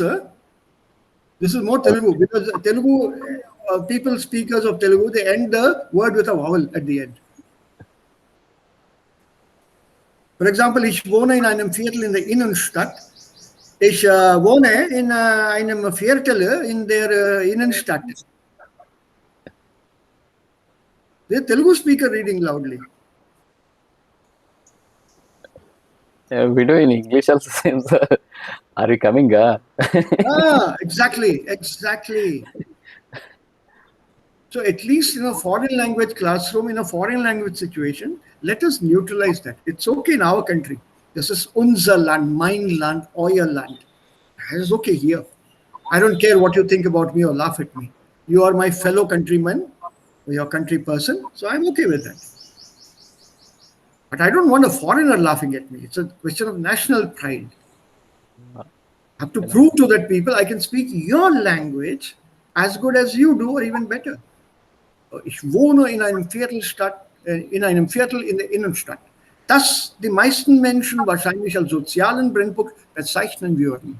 This is more Telugu because Telugu people, speakers of Telugu, they end the word with a vowel at the end. For example, ich wohne in einem Viertel in der Innenstadt. Ich wohne in einem Viertel in der Innenstadt. The Telugu speaker reading loudly. We do in English also same. Are you coming? Exactly. So at least in a foreign language classroom, in a foreign language situation, let us neutralize that. It's okay in our country. This is unser Land, mein Land, euer Land. It's okay here. I don't care what you think about me or laugh at me. You are my fellow countryman, or your country person, so I'm okay with that. But I don't want a foreigner laughing at me. It's a question of national pride. I have to prove to that people I can speak your language as good as you do or even better. Ich wohne in einem Viertel in der Innenstadt. Das die meisten Menschen wahrscheinlich als sozialen Brennpunkt bezeichnen würden.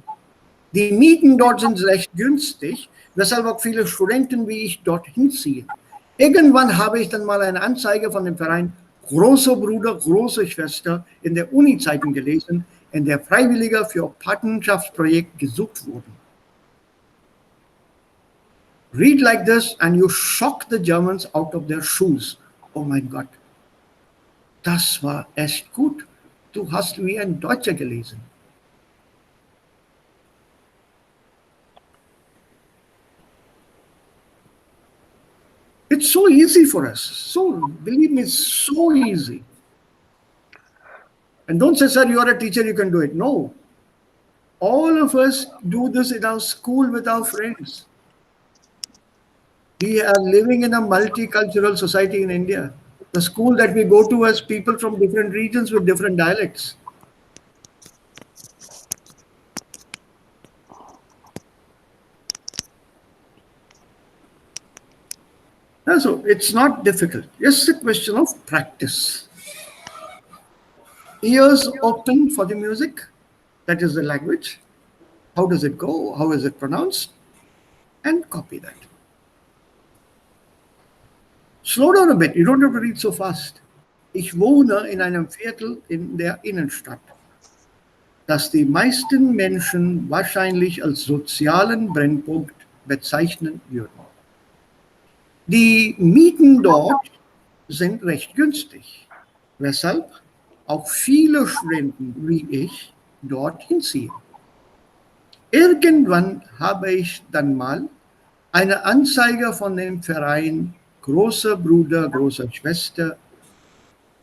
Die Mieten dort sind recht günstig, weshalb auch viele Studenten wie ich dorthin ziehen. Irgendwann habe ich dann mal eine Anzeige von dem Verein Großer Bruder, Große Schwester in der Uni-Zeitung gelesen, in der Freiwillige für Patenschaftsprojekt gesucht wurden. Read like this and you shock the Germans out of their shoes. Oh mein Gott, das war echt gut. Du hast wie ein Deutscher gelesen. It's so easy for us. So, believe me, it's so easy. And don't say, sir, you are a teacher, you can do it. No. All of us do this in our school with our friends. We are living in a multicultural society in India. The school that we go to has people from different regions with different dialects. So it's not difficult. It's a question of practice. Ears open for the music. That is the language. How does it go? How is it pronounced? And copy that. Slow down a bit. You don't have to read so fast. Ich wohne in einem Viertel in der Innenstadt, das die meisten Menschen wahrscheinlich als sozialen Brennpunkt bezeichnen würden. Die Mieten dort sind recht günstig, weshalb auch viele Studenten wie ich dorthin ziehen. Irgendwann habe ich dann mal eine Anzeige von dem Verein Großer Bruder, Große Schwester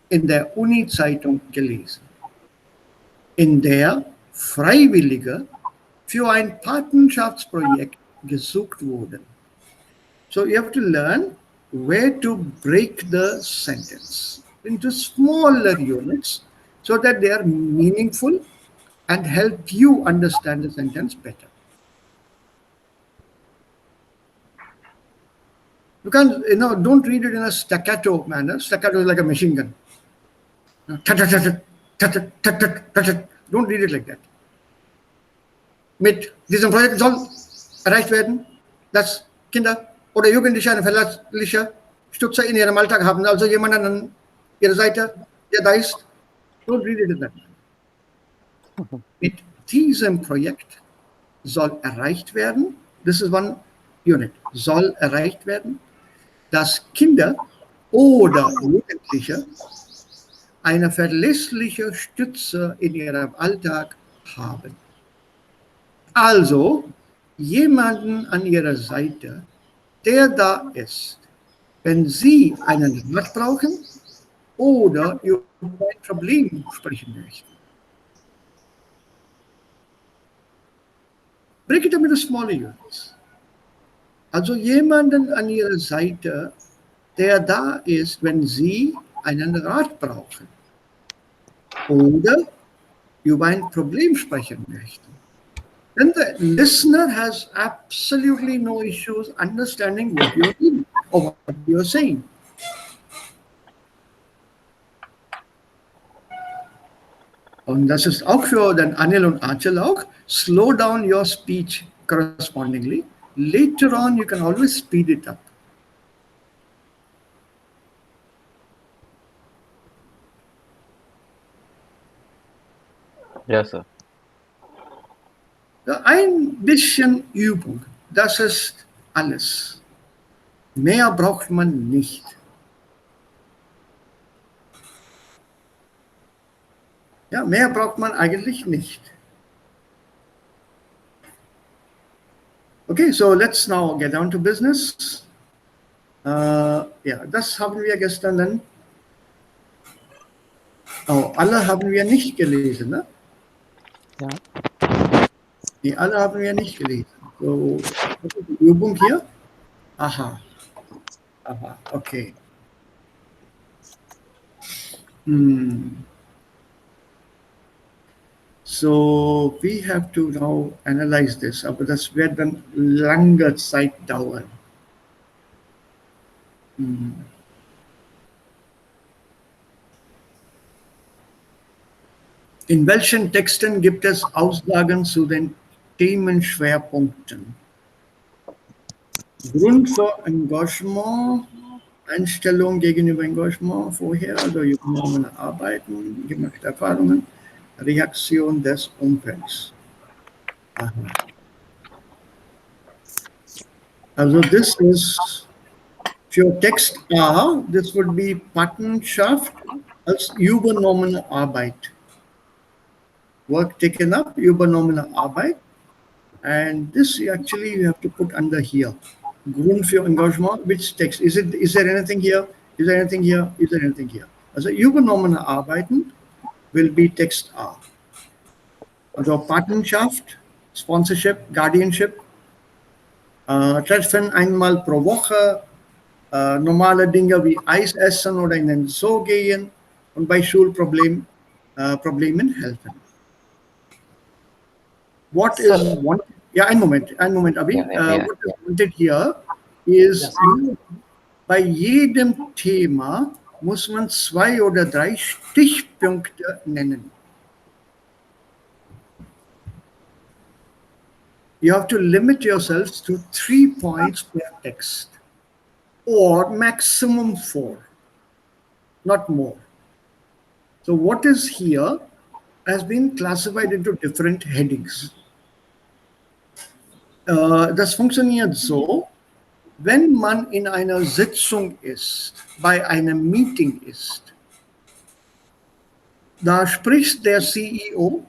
in der Uni-Zeitung gelesen, in der Freiwillige für ein Patenschaftsprojekt gesucht wurden. So you have to learn where to break the sentence into smaller units so that they are meaningful and help you understand the sentence better. You can't, don't read it in a staccato manner. Staccato is like a machine gun. Don't read it like that. Mit diesem Projekt soll erreicht werden, dass Kinder oder Jugendliche eine verlässliche Stütze in ihrem Alltag haben. Also jemanden an ihrer Seite, der da ist. Don't read it in that manner. Mit diesem Projekt soll erreicht werden, this is one unit, soll erreicht werden, dass Kinder oder Jugendliche eine verlässliche Stütze in ihrem Alltag haben. Also jemanden an Ihrer Seite, der da ist, wenn Sie einen Rat brauchen oder über ein Problem sprechen möchten. Break it up into smaller units. Also jemanden an Ihrer Seite, der da ist, wenn Sie einen Rat brauchen oder über ein Problem sprechen möchten. Then the listener has absolutely no issues understanding what you're doing or what you're saying. Und das ist auch für den Anil und Achal auch. Slow down your speech correspondingly. Later on, you can always speed it up. Yes, sir. Ein bisschen Übung, das ist alles. Mehr braucht man nicht. Ja, mehr braucht man eigentlich nicht. Okay, so let's now get down to business. Ja, das haben wir gestern dann. Oh, alle haben wir nicht gelesen, ne? Ja. Die alle haben wir nicht gelesen. So, was ist die Übung hier? Aha. Aha, okay. So we have to now analyze this, aber das wird dann lange Zeit dauern. In welchen Texten gibt es Aussagen zu den Themenschwerpunkten? Grund für Engagement, Einstellung gegenüber Engagement vorher, also übernommene Arbeiten, gemachte Erfahrungen, Reaktion des Umfelds. Aha. Also this is für Text A, this would be Patenschaft als übernommene Arbeit. Work taken up, übernommene Arbeit. And this actually you have to put under here. Grund für Engagement, which text? Is there anything here? Is there anything here? Is there anything here? Also übernommene Arbeiten will be text A. Also Patenschaft, Sponsorship, Guardianship, Treffen einmal pro Woche, normale Dinge wie Eis essen oder in den Zoo gehen und bei Schulproblemen helfen. What is wanted? Yeah, ein Moment, Abhi. What is wanted here is bei jedem Thema muss man 2 oder 3 Stichpunkte nennen. You have to limit yourselves to 3 points per text or maximum 4, not more. So what is here has been classified into different headings. Das funktioniert so, wenn man in einer Sitzung ist, bei einem Meeting ist, da spricht der CEO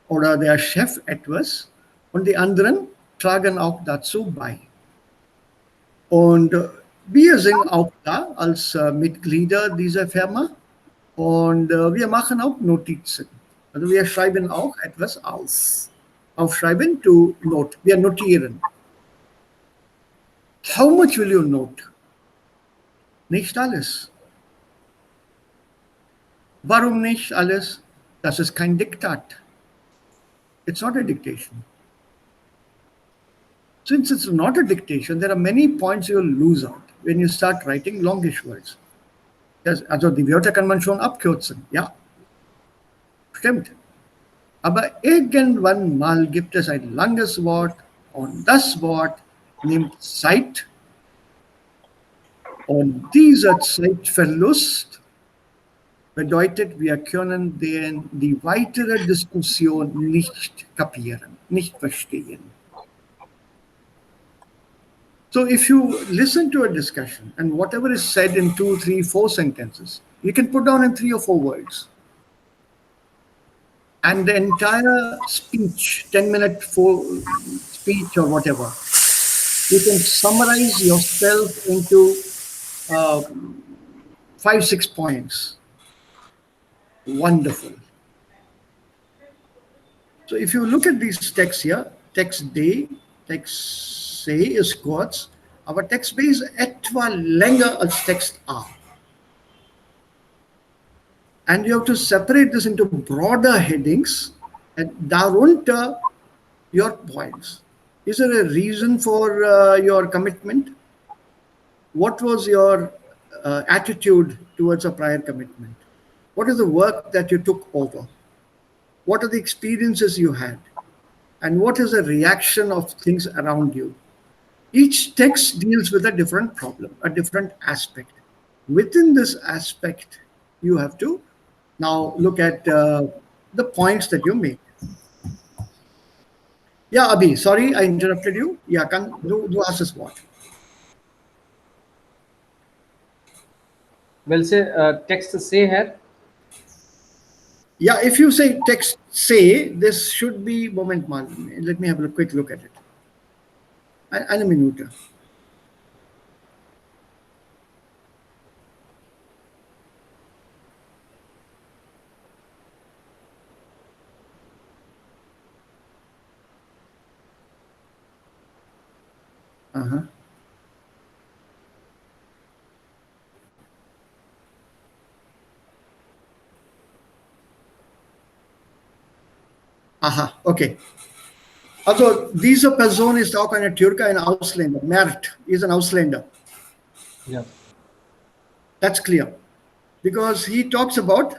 oder der Chef etwas und die anderen tragen auch dazu bei. Und wir sind auch da als Mitglieder dieser Firma und wir machen auch Notizen. Also wir schreiben auch etwas auf. Aufschreiben to note. Wir notieren. How much will you note? Nicht alles. Warum nicht alles? Das ist kein Diktat. It's not a dictation. Since it's not a dictation, there are many points you'll lose out when you start writing longish words. Also die Wörter kann man schon abkürzen, ja. Stimmt. Aber irgendwann mal gibt es ein langes Wort und das Wort nimmt Zeit und dieser Zeitverlust bedeutet, wir können die weitere Diskussion nicht kapieren, nicht verstehen. So if you listen to a discussion and whatever is said in 2, 3, 4 sentences, you can put down in 3 or 4 words. And the entire speech, 10-minute speech or whatever, you can summarize yourself into 5, 6 points. Wonderful. So if you look at these texts here, text day, text say is quotes. Our text B is etwa länger als text A. And you have to separate this into broader headings and darunter your points. Is there a reason for your commitment? What was your attitude towards a prior commitment? What is the work that you took over? What are the experiences you had? And what is the reaction of things around you? Each text deals with a different problem, a different aspect. Within this aspect, you have to now look at the points that you make. Yeah, Abhi, sorry, I interrupted you. Yeah, do ask us what? Well, say text say here. Yeah, if you say text say, this should be, moment, man. Let me have a quick look at it. Eine Minute. Uh-huh. Aha, okay. Also, diese Person ist auch eine Türke, ein Ausländer. Mert is an Ausländer. Yeah. That's clear. Because he talks about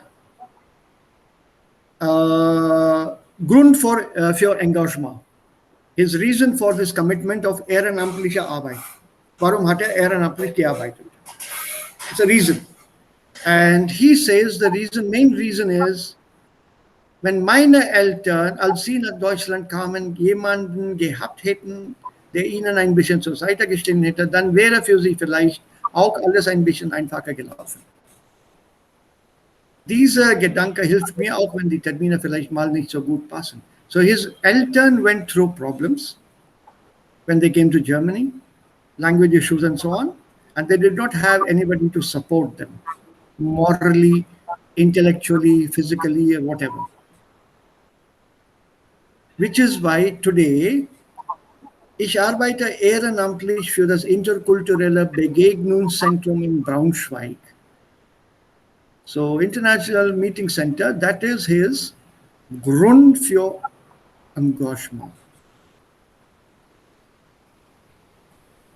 Grund für Engagement. His reason for this commitment of ehrenamtliche Arbeit. Warum hat ehrenamtlich gearbeitet? It's a reason. And he says the main reason is, wenn meine Eltern, als sie nach Deutschland kamen, jemanden gehabt hätten, der ihnen ein bisschen zur Seite gestanden hätte, dann wäre für sie vielleicht auch alles ein bisschen einfacher gelaufen. Dieser Gedanke hilft mir auch, wenn die Termine vielleicht mal nicht so gut passen. So his Eltern went through problems when they came to Germany, language issues and so on, and they did not have anybody to support them, morally, intellectually, physically, or whatever. Which is why today ich arbeite ehrenamtlich für das interkulturelle Begegnungszentrum in Braunschweig. So International Meeting Center, that is his Grund für Engagement.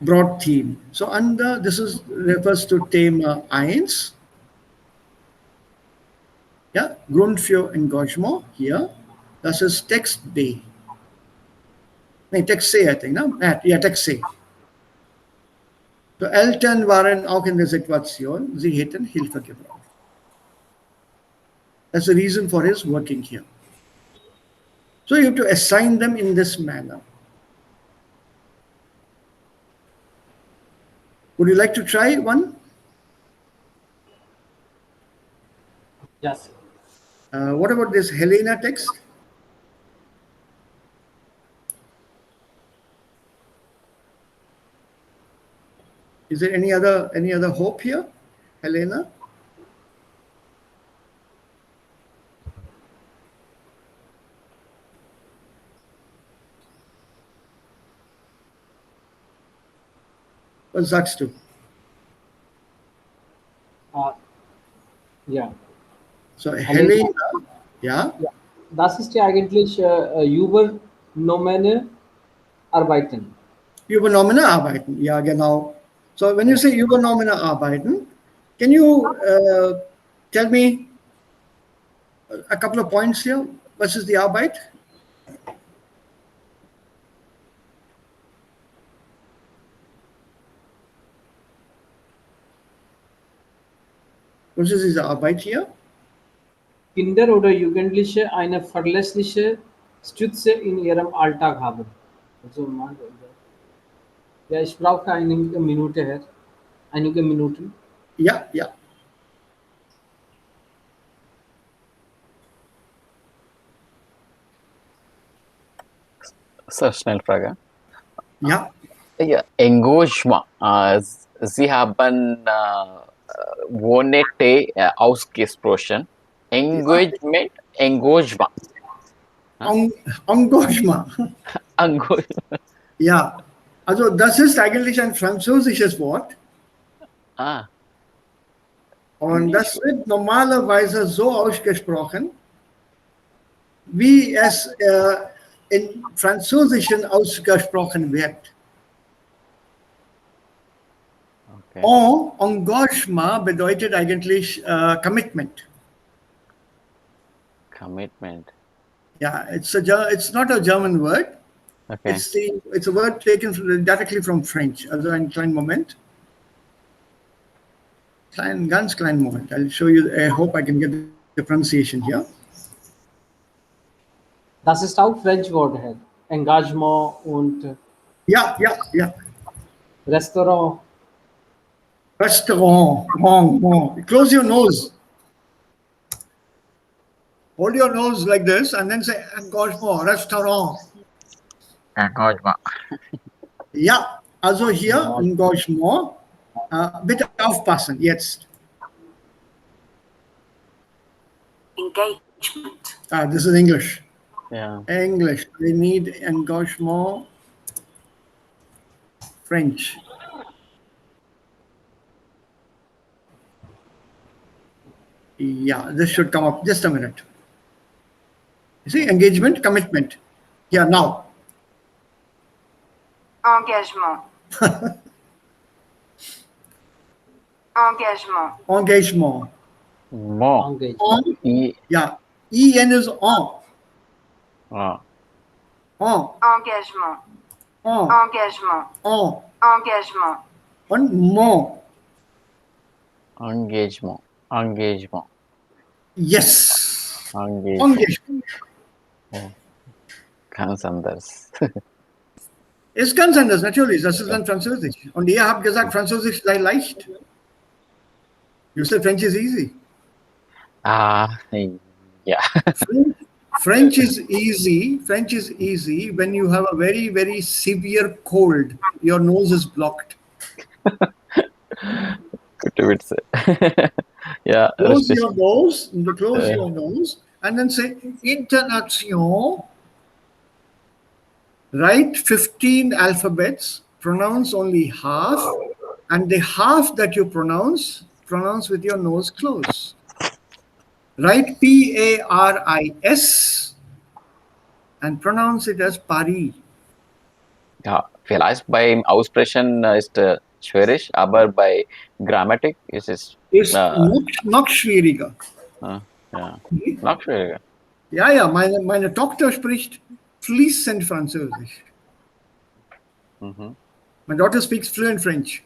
Broad theme. So under, this is refers to Thema 1. Ja, Grund für Engagement hier. Das ist Text B. Nee, Text C, I think, no? Ja, Text C. So Eltern waren auch in der Situation, sie hätten Hilfe gebraucht. That's the reason for his working here. So you have to assign them in this manner. Would you like to try one? Yes. What about this Helena text? Is there any other hope here, Helena? Was sagst du? Ja. So Helena, ja. Ja. Das ist ja eigentlich übernommene Arbeiten. Übernommene Arbeiten, ja genau. So when you say übernommene Arbeiten, can you tell me a couple of points here? What is the Arbeit? Was ist diese Arbeit hier? Kinder oder Jugendliche eine verlässliche Stütze in ihrem Alltag haben. Also, ja, ich brauche einige Minuten her. Einige Minuten. Ja, ja. So, Schnellfrage. Ja. Ja, Engagement. Sie haben ohne T ausgesprochen. Engagement. Engagement. Engagement. Engagement. Ja. Also das ist eigentlich ein französisches Wort. Ah, Und das wird normalerweise so ausgesprochen, wie es in Französischen ausgesprochen wird. okay. Engagement bedeutet eigentlich Commitment. Commitment. Yeah, it's not a German word. Okay. It's a word taken directly from French. Also einen kleinen Moment. Ganz kleinen Moment. I'll show you. I hope I can get the pronunciation here. Das ist auch French Wort, Herr. Engagement und Ja. Restaurant. Restaurant. Close your nose. Hold your nose like this and then say engagement, restaurant. Engagement. Ja, also hier Engagement. Bitte aufpassen, jetzt. Engagement. This is English. Yeah. English. We need engagement. French. Yeah, this should come up. Just a minute. You see, engagement, commitment. Yeah, now. Engagement. Engagement. Engagement. More. Engagement. On, E. yeah. En is on. Ah. On. Engagement. On. Engagement. On. Engagement. On. More. Engagement. Engagement. Yes. Engagement. Engagement. Ganz anders. Ist ganz anders, natürlich. Das ist dann Französisch. Und ihr habt gesagt, Französisch sei leicht. You said French is easy. Ah, yeah. French is easy. French is easy when you have a very, very severe cold. Your nose is blocked. Good to it, sir. Yeah. Close your nose, and then say internation. Write 15 alphabets, pronounce only half, and the half that you pronounce with your nose closed. Write Paris and pronounce it as Paris. Ja, vielleicht beim Aussprechen ist schwierig, aber bei Grammatik ist es Ist noch schwieriger. ja, noch schwieriger. Ja, meine Tochter spricht fließend Französisch. My daughter speaks fluent French.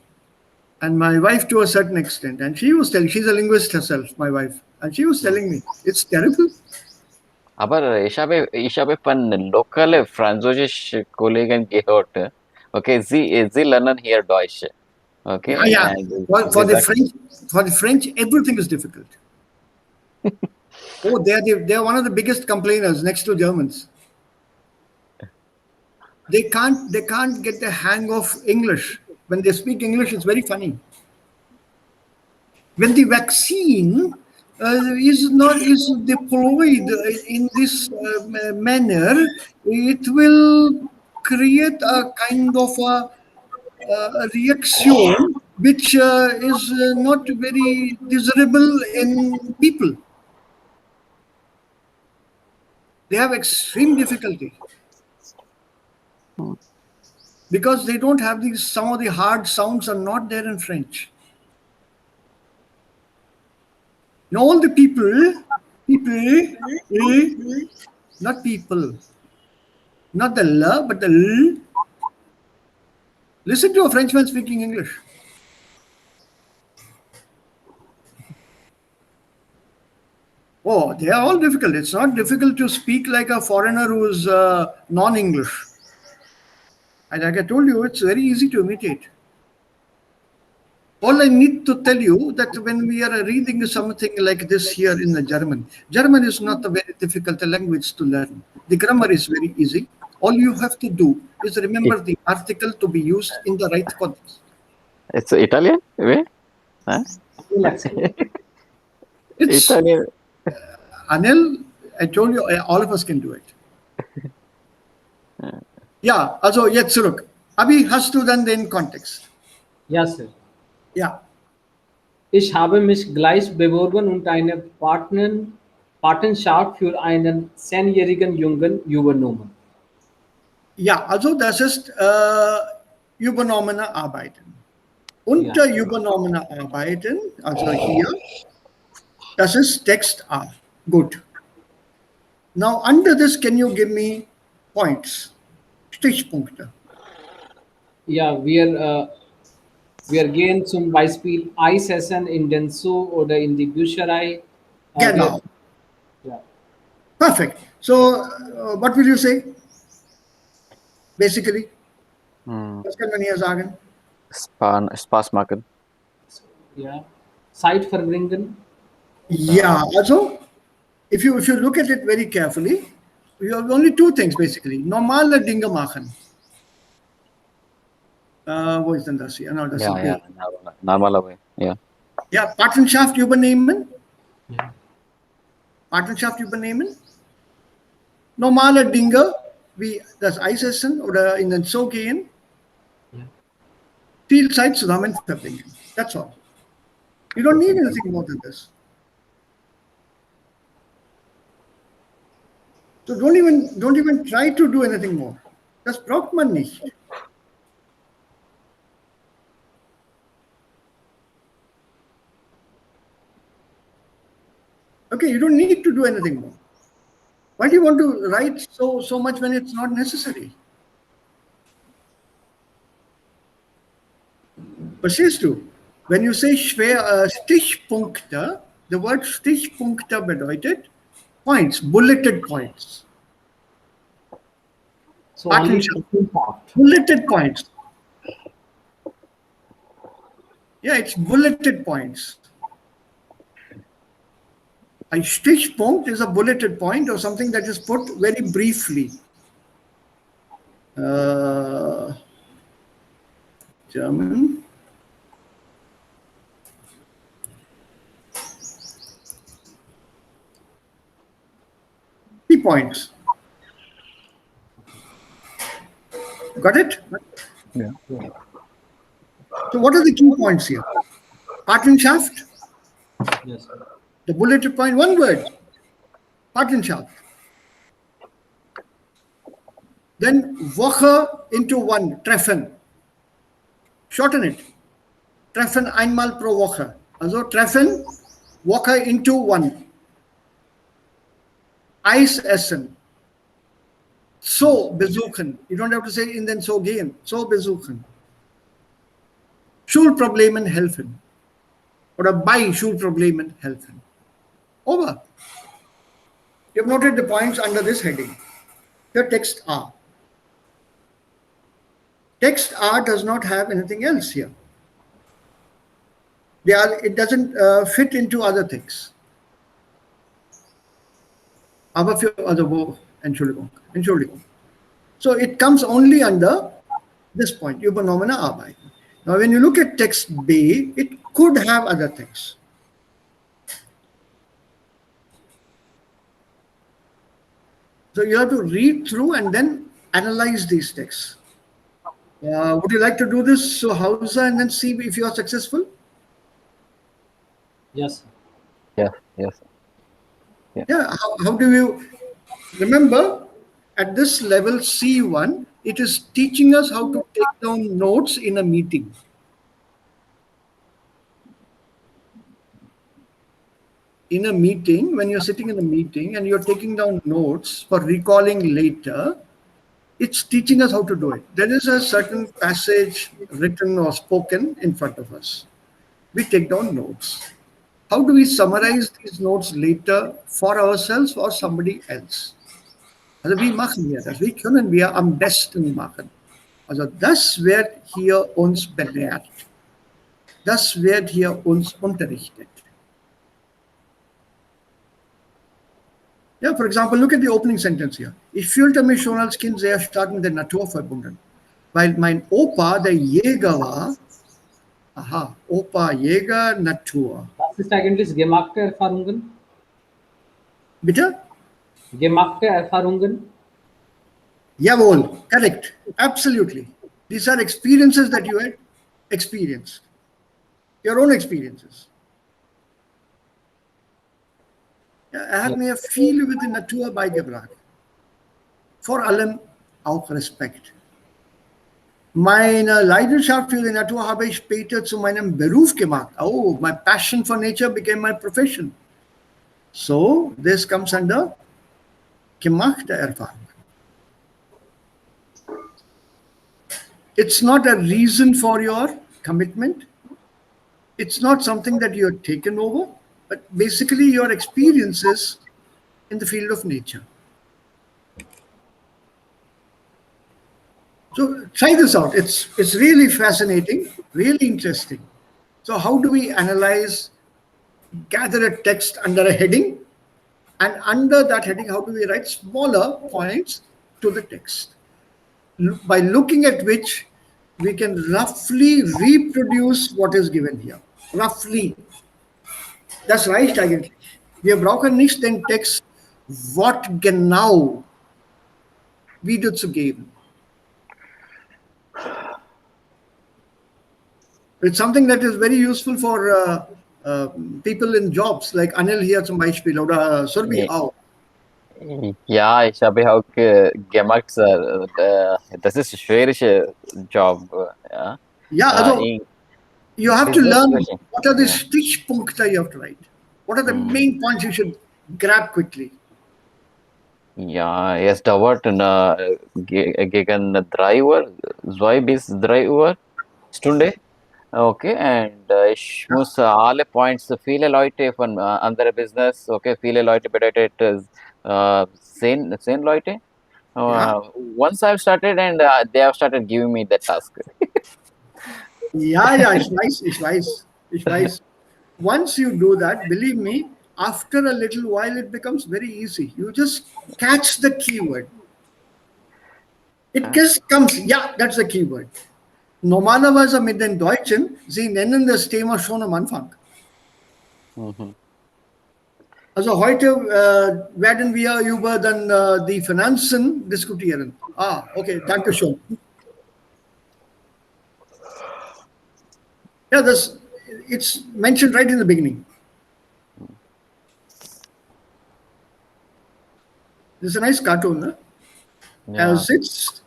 And my wife to a certain extent. And she was telling, she's a linguist herself, my wife. And she was telling me, it's terrible. Aber ich habe von lokalen französischen Kollegen gehört, okay, sie lernen hier Deutsch. Okay. Yeah. And For the French, everything is difficult. Oh, they're one of the biggest complainers next to Germans. They can't get the hang of English. When they speak English, it's very funny. When the vaccine is deployed in this manner, it will create a kind of a reaction which is not very desirable in people. They have extreme difficulty because they don't have these. Some of the hard sounds are not there in French. And all the people, not people, not the L, but the L. Listen to a Frenchman speaking English. Oh, they are all difficult. It's not difficult to speak like a foreigner who's non-English. And like I told you, it's very easy to imitate. All I need to tell you that when we are reading something like this here in the German is not a very difficult language to learn. The grammar is very easy. All you have to do is remember the article to be used in the right context. It's Italian way? Huh? Relax. It's Italian. Anil, I told you, all of us can do it. Ja, also jetzt zurück. Abi, hast du dann den Kontext? Ja, Sir. Ja. Ich habe mich gleich beworben und eine Patenschaft für einen 10-jährigen Jungen übernommen. Ja, also das ist übernommene Arbeiten. Unter übernommene Arbeiten, also hier, das ist Text A. Good. Now under this, can you give me points? Stichpunkte. Ja, wir gehen zum Beispiel Eis essen in den Zoo oder in die Bücherei. Genau. Ja. Perfect. So, what will you say? Basically, was kann man hier sagen? Spaß machen. Ja. Zeit verbringen. Yeah, also, if you look at it very carefully, you have only two things basically. Normale Dinge machen. Wo ist denn das hier? No, das ist B. Ja, normaler way. Ja. Ja, Patenschaft übernehmen. Patenschaft übernehmen. Normale Dinge, wie das Eis essen oder in den Zoo gehen. Viel Zeit zusammen verbringen. That's all. You don't need anything more than this. So don't even try to do anything more. Das braucht man nicht. Okay, you don't need to do anything more. Why do you want to write so much when it's not necessary? Verstehst du? When you say Stichpunkte, the word Stichpunkte bedeutet points, bulleted points. So only part. Bulleted points. Yeah, it's bulleted points. A Stichpunkt is a bulleted point or something that is put very briefly. German. Key points. Got it? Yeah. So what are the key points here? Patenschaft, Yes. the bulleted point, one word. Patenschaft. Then Woche into one, Treffen. Shorten it. Treffen einmal pro Woche. Also Treffen, Woche into one. Eis essen. So besuchen. You don't have to say in den so gehen. So besuchen. Schulproblemen helfen. Oder bei Schulproblemen helfen. Over. You have noted the points under this heading. The text A. Text A does not have anything else here. It doesn't fit into other things. Aber für, also wo, Entschuldigung. So it comes only under this point, übernommene Arbeiten. Now when you look at text B, it could have other things. So you have to read through and then analyze these texts. Would you like to do this, so Hausa, and then see if you are successful? Yes. Yes. Yeah, how do you remember at this level C1, it is teaching us how to take down notes in a meeting. In a meeting, when you're sitting in a meeting and you're taking down notes for recalling later, it's teaching us how to do it. There is a certain passage written or spoken in front of us. We take down notes. How do we summarize these notes later for ourselves or somebody else? Also wie machen wir das? Wie können wir am besten machen? Also das wird hier uns belehrt. Das wird hier uns unterrichtet. Ja, for example, look at the opening sentence here. Ich fühlte mich schon als Kind sehr stark mit der Natur verbunden, weil mein Opa der Jäger war. Aha, Opa Jäger, Natur. Was ist eigentlich gemachte Erfahrungen? Bitte? Gemachte Erfahrungen? Jawohl, correct. Absolutely. These are experiences that you had experienced. Your own experiences. Ja, hat mir viel über die Natur beigebracht. Vor allem auch Respekt. Meine Leidenschaft für die Natur habe ich später zu meinem Beruf gemacht. Oh, my passion for nature became my profession. So, this comes under gemachte Erfahrung. It's not a reason for your commitment. It's not something that you have taken over, but basically your experiences in the field of nature. So try this out. It's really fascinating, really interesting. So how do we analyze, gather a text under a heading, and under that heading, how do we write smaller points to the text? By looking at which we can roughly reproduce what is given here. Roughly. Das reicht eigentlich. Wir brauchen nicht den Text Wort genau wiederzugeben. It's something that is very useful for people in jobs, like Anil hier zum Beispiel oder Surbi Ja. auch. Ja, ich habe auch gemacht, Sir. Das ist ein schwieriger Job. Ja, Ja, also you have to business learn question. what are the Yeah. Stichpunkte you have to write. What are the main points you should grab quickly? Ja, es dauert gegen 3 Uhr, 2 bis 3 Uhr Stunde. Okay, and ich muss alle Points, viele Leute von anderen Business, okay, viele Leute bedeutet 10 Leute. Ja. Once I've started and they have started giving me the task. Ja, ich weiß. Once you do that, believe me, after a little while it becomes very easy. You just catch the keyword. It just comes, ja, that's the keyword. Normalerweise mit den Deutschen, sie nennen das Thema schon am Anfang. Also heute werden wir über dann die Finanzen diskutieren. Ah, okay, danke schön. Yeah, it's mentioned right in the beginning. This is a nice cartoon. Ne? Ja. Er sitzt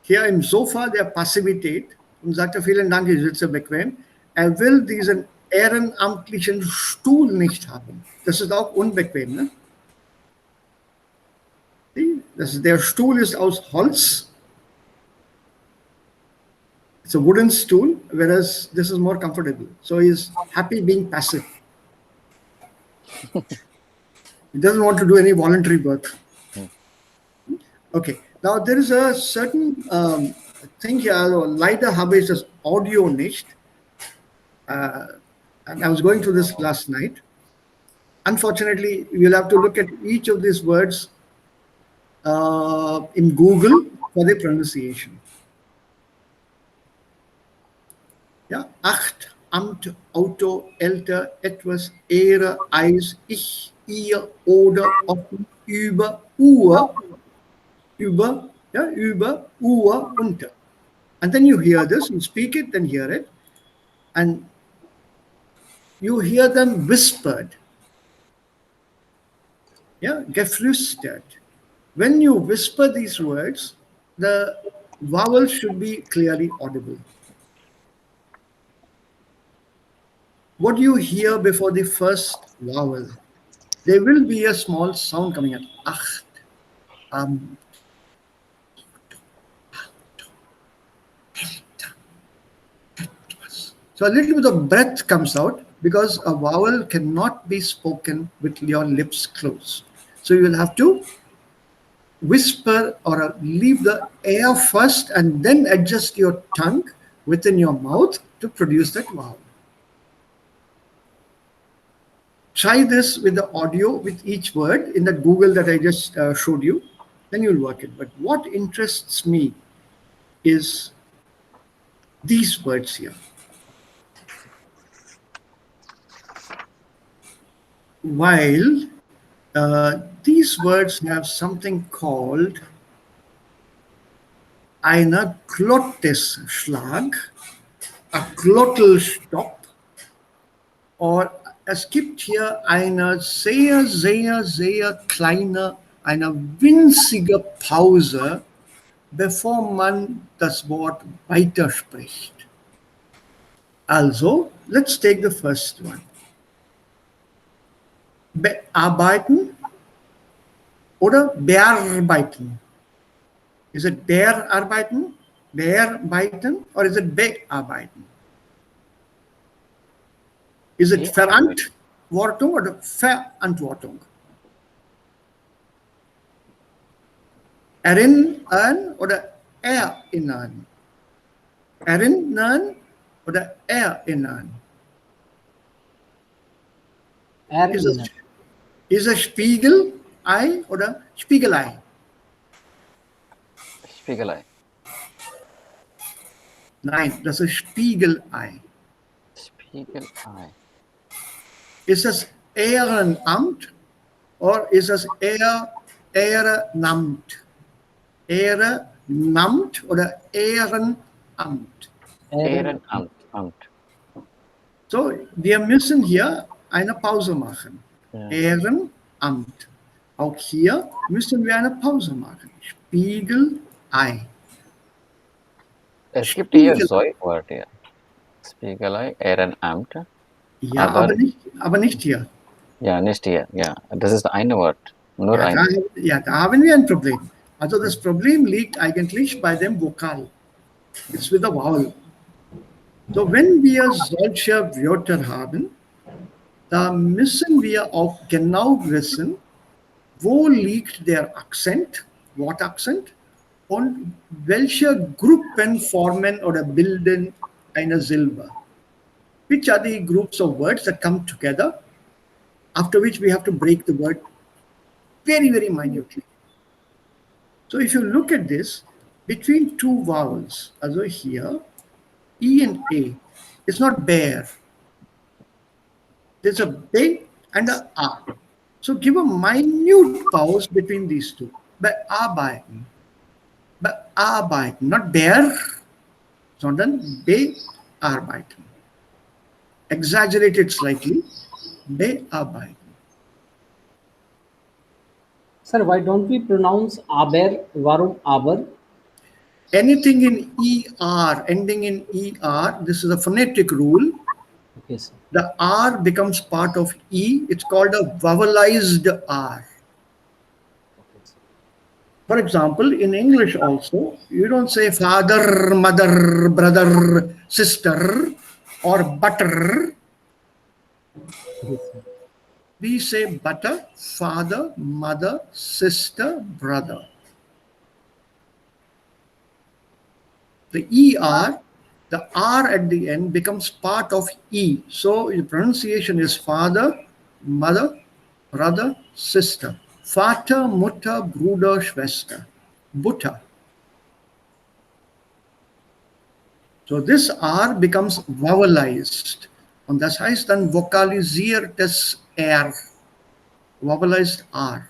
hier im Sofa der Passivität und sagt, vielen Dank, ich sitze bequem. Er will diesen ehrenamtlichen Stuhl nicht haben. Das ist auch unbequem. Ne? Der Stuhl ist aus Holz. It's a wooden stool, whereas this is more comfortable. So he's happy being passive. He doesn't want to do any voluntary work. Okay, now there is a certain thing here. Leider habe ich das Audio nicht. And I was going through this last night. Unfortunately, you'll have to look at each of these words in Google for the pronunciation. Ja, Acht, Amt, Auto, älter, etwas, Ehre, Eis, ich, ihr, oder, offen, über, Uhr, über, unter. And then you hear this, you speak it, then hear it, and you hear them whispered. Yeah, geflüstert. When you whisper these words, the vowel should be clearly audible. What do you hear before the first vowel? There will be a small sound coming out. Acht, so a little bit of breath comes out because a vowel cannot be spoken with your lips closed. So you will have to whisper or leave the air first and then adjust your tongue within your mouth to produce that vowel. Try this with the audio with each word in the Google that I just showed you. Then you'll work it. But what interests me is these words here. While these words have something called eine Glottesschlag, a glottal stop, or es gibt hier eine sehr, sehr, sehr kleine, eine winzige Pause, bevor man das Wort weiterspricht. Also, let's take the first one. Bearbeiten oder bearbeiten? Is it bearbeiten, bearbeiten, or is it bearbeiten? Is it Verantwortung oder Verantwortung? Erinnern oder erinnern? Erinnern oder erinnern? Ist es Spiegelei oder Spiegelei? Spiegelei. Nein, das ist Spiegelei. Spiegelei. Ist es Ehrenamt oder ist es Ehrenamt? Ehrenamt oder Ehrenamt? Ehrenamt. So, wir müssen hier eine Pause machen. Ja. Ehrenamt. Auch hier müssen wir eine Pause machen. Spiegelei. Es gibt hier so ein Wort hier. Spiegelei, Ehrenamt. Ja, aber nicht hier. Ja, nicht hier. Ja, das ist ein Wort. Nur Ja, ein. da haben wir ein Problem. Also das Problem liegt eigentlich bei dem Vokal. It's with the vowel. So, wenn wir solche Wörter haben, da müssen wir auch genau wissen, wo liegt der Akzent, Wortakzent, und welche Gruppen formen oder bilden eine Silbe. Which are the groups of words that come together, after which we have to break the word very, very minutely. So if you look at this, between two vowels, also here, E and A, it's not bear. There's a B and a A. So give a minute pause between these two. Bearbeiten. Bearbeiten, not bear, sondern bearbeiten. Exaggerated slightly. Bearbeiten. Sir, why don't we pronounce aber? Warum aber? Anything in ER, ending in ER, this is a phonetic rule. Okay, sir. The R becomes part of E. It's called a vowelized R. Okay, sir. For example, in English also, you don't say father, mother, brother, sister, or butter. Yes, sir. We say butter, father, mother, sister, brother. The ER, the R at the end becomes part of E. So the pronunciation is father, mother, brother, sister. Vater, Mutter, Bruder, Schwester. Butter. So this R becomes vowelized. Und das heißt dann vokalisiertes R. Vowelized R.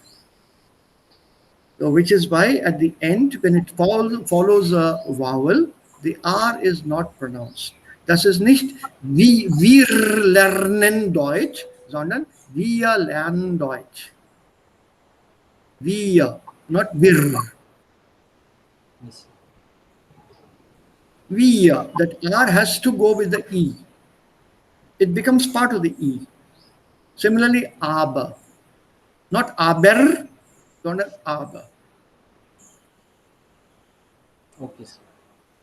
So which is why at the end, when it follows a vowel, the R is not pronounced. Das ist nicht wie wir lernen Deutsch, sondern wir lernen Deutsch. Wir, not wir. Yes, sir. Wir, that R has to go with the E. It becomes part of the E. Similarly, aber. Not aber, sondern aber. Okay, sir.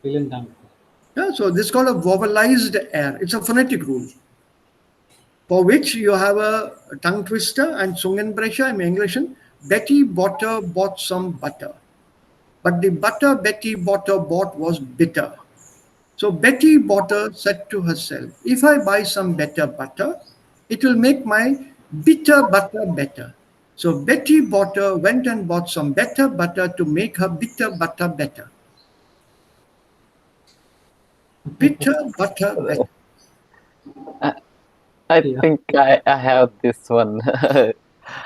Vielen Dank. Yeah, so this is called a vowelized R. It's a phonetic rule for which you have a tongue twister and Zungenbrecher im Englischen. Betty Botter bought some butter. But the butter Betty Botter bought was bitter. So Betty Botter said to herself, if I buy some better butter, it will make my Bitter butter better. So Betty Botter went and bought some better butter to make her bitter butter better. Bitter butter better. I Yeah. think I have this one.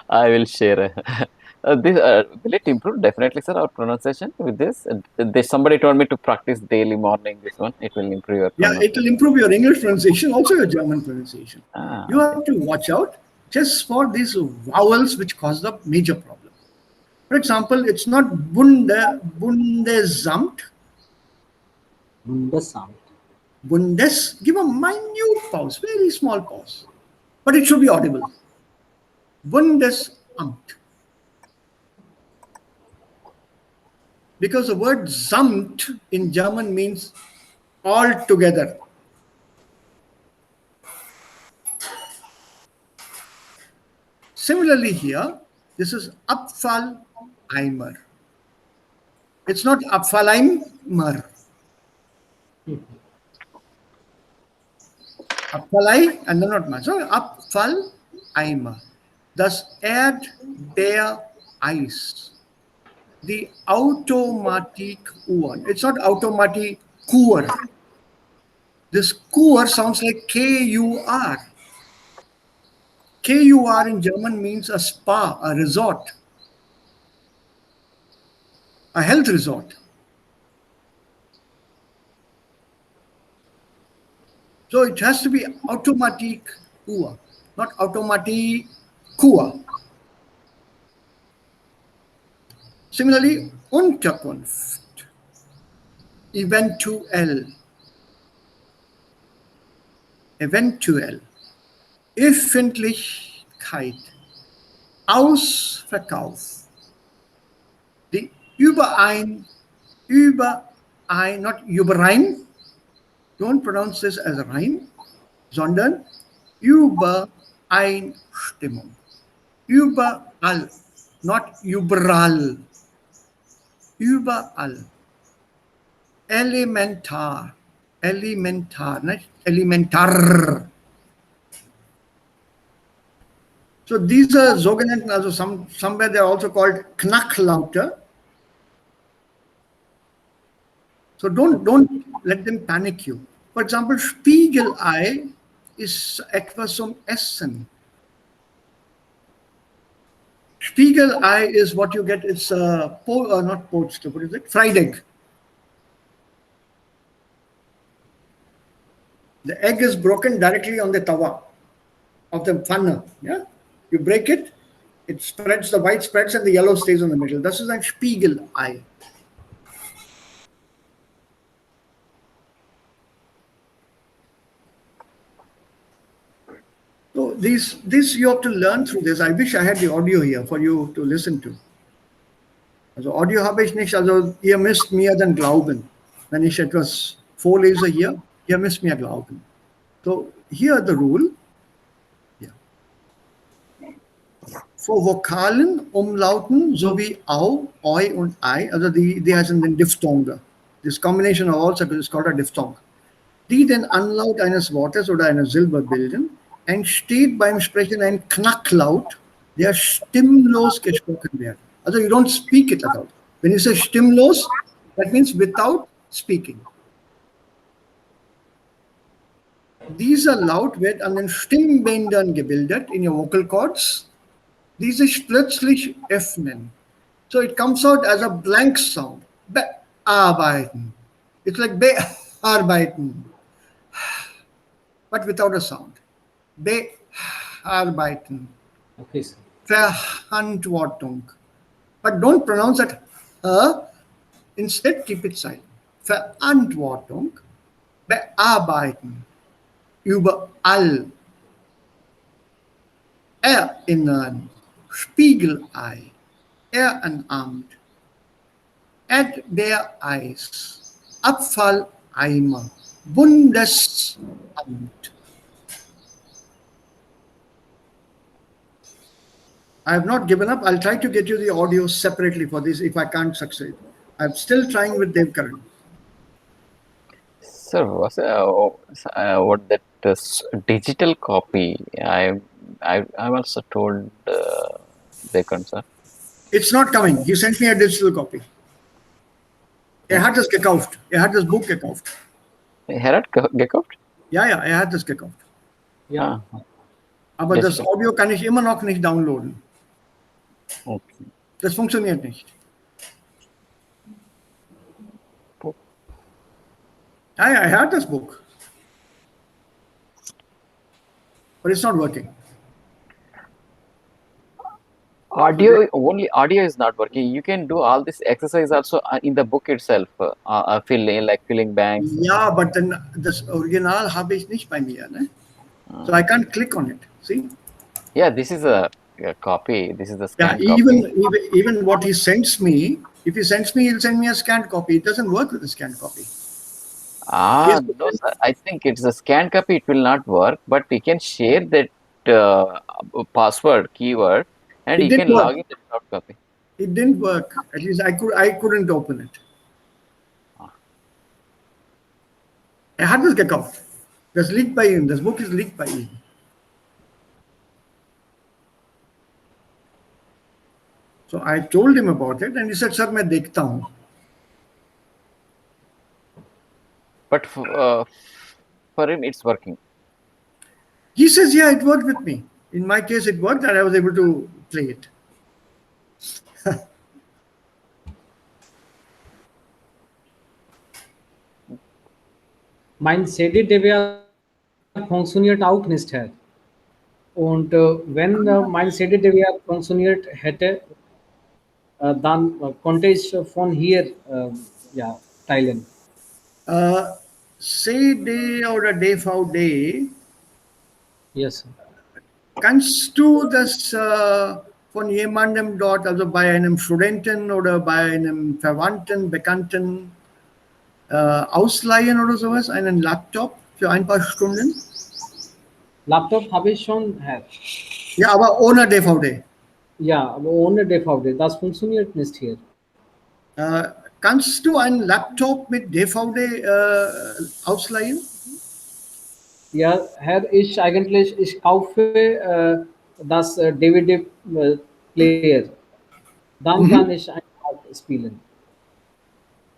I will share. Will it improve? Definitely, sir, our pronunciation with this. Somebody told me to practice daily morning this one. It will improve your Yeah, it will pronunciation. improve your English pronunciation, also your German pronunciation. You Okay. have to watch out just for these vowels which cause the major problem. For example, it's not Bundesamt. Bundesamt. Bundes, give a minute pause, very small pause, but it should be audible. Bundesamt. Because the word Samt in German means all together. Similarly here, this is Abfalleimer. It's not Abfalleimer. Abfallei and then not much. So Abfalleimer. Das Erdbeereis. The Automatik-Uhr. It's not Automatik-Kur. This Kur sounds like K-U-R. K-U-R in German means a spa, a resort, a health resort. So it has to be Automatik-Uhr, not Automatik-Kur. Similarly, Unterkunft, eventuell, Öffentlichkeit, Ausverkauf, die not überein, don't pronounce this as a rhyme, sondern Übereinstimmung. Überall, not überall. Überall. Elementar, not elementar. So these are sogenannten, also somewhere they are also called Knacklaute. So don't let them panic you. For example, Spiegelei ist etwas zum Essen. Spiegelei is what you get. It's not poached. What is it? Fried egg. The egg is broken directly on the tawa of the pfanne. Yeah, you break it, it spreads. The white spreads and the yellow stays in the middle. This is a Spiegelei. So this you have to learn through this. I wish I had the audio here for you to listen to. Also Audio habe ich nicht, also ihr müsst mir dann glauben. Wenn ich etwas vorlese hier, ihr müsst mir glauben. So here the rule. Yeah. Für Vokalen, Umlauten sowie Au, Oi und Ei, also die heißen den Diphthonge. This combination of all is called a diphthong. Die den Anlaut eines Wortes oder einer Silbe bilden, entsteht beim Sprechen ein Knacklaut, der stimmlos gesprochen wird. Also you don't speak it at all. When you say stimmlos, that means without speaking. Dieser Laut wird an den Stimmbändern gebildet, in your vocal cords, die sich plötzlich öffnen. So it comes out as a blank sound. Bearbeiten. It's like bearbeiten, but without a sound. Bearbeiten. Okay, sir. Verantwortung. But don't pronounce that instead keep it silent. Verantwortung. Bearbeiten. Überall. Erinnern. Spiegelei. Ehrenamt. Erdbeereis. Abfalleimer. Bundesamt. I have not given up. I'll try to get you the audio separately for this if I can't succeed. I'm still trying with Dev Karan. Sir, what that digital copy? I'm I'm also told Dekhan, sir. It's not coming. He sent me a digital copy. Er hat es gekauft. Er hat das Buch gekauft. Herat gekauft? Ja, ja, er hat es gekauft. Ja. Ah, Aber das digital. Audio kann ich immer noch nicht downloaden. Okay. Das funktioniert nicht. Ja, ja, er hat das Buch. But it's not working. Only audio is not working. You can do all this exercise also in the book itself, filling blanks. Ja, but then das Original habe ich nicht bei mir. Ne? So I can't click on it. See? Yeah, this is a copy. This is the Yeah, scan copy. even what he sends me, if he sends me, he'll send me a scanned copy. It doesn't work with a scanned copy. No, sir. I think it's a scan copy. It will not work, but we can share that password keyword, and It you didn't can work. log in the soft copy. It didn't work. At least I couldn't open it. Er hat es gekauft. Das liegt bei ihm. Das Buch ist liegt bei ihm. So I told him about it, and he said, "Sir, मैं देखता हूँ." But for him, it's working. He says, "Yeah, it worked with me. In my case, it worked, and I was able to play it." Mein CD-DVR funktioniert auch nicht, Herr. Und wenn mein CD-DVR funktioniert hätte, dann konnte ich von hier ja, teilen. CD oder DVD, Yes, sir. kannst du das von jemandem dort, also bei einem Studenten oder bei einem Verwandten, Bekannten ausleihen oder sowas, einen Laptop für ein paar Stunden? Laptop habe ich schon, Herr. Ja, aber ohne DVD. Ja, aber ohne DVD. Das funktioniert nicht hier. Kannst du einen Laptop mit DVD ausleihen? Ja, Herr, ich kaufe das DVD-Player. Dann kann ich einfach spielen.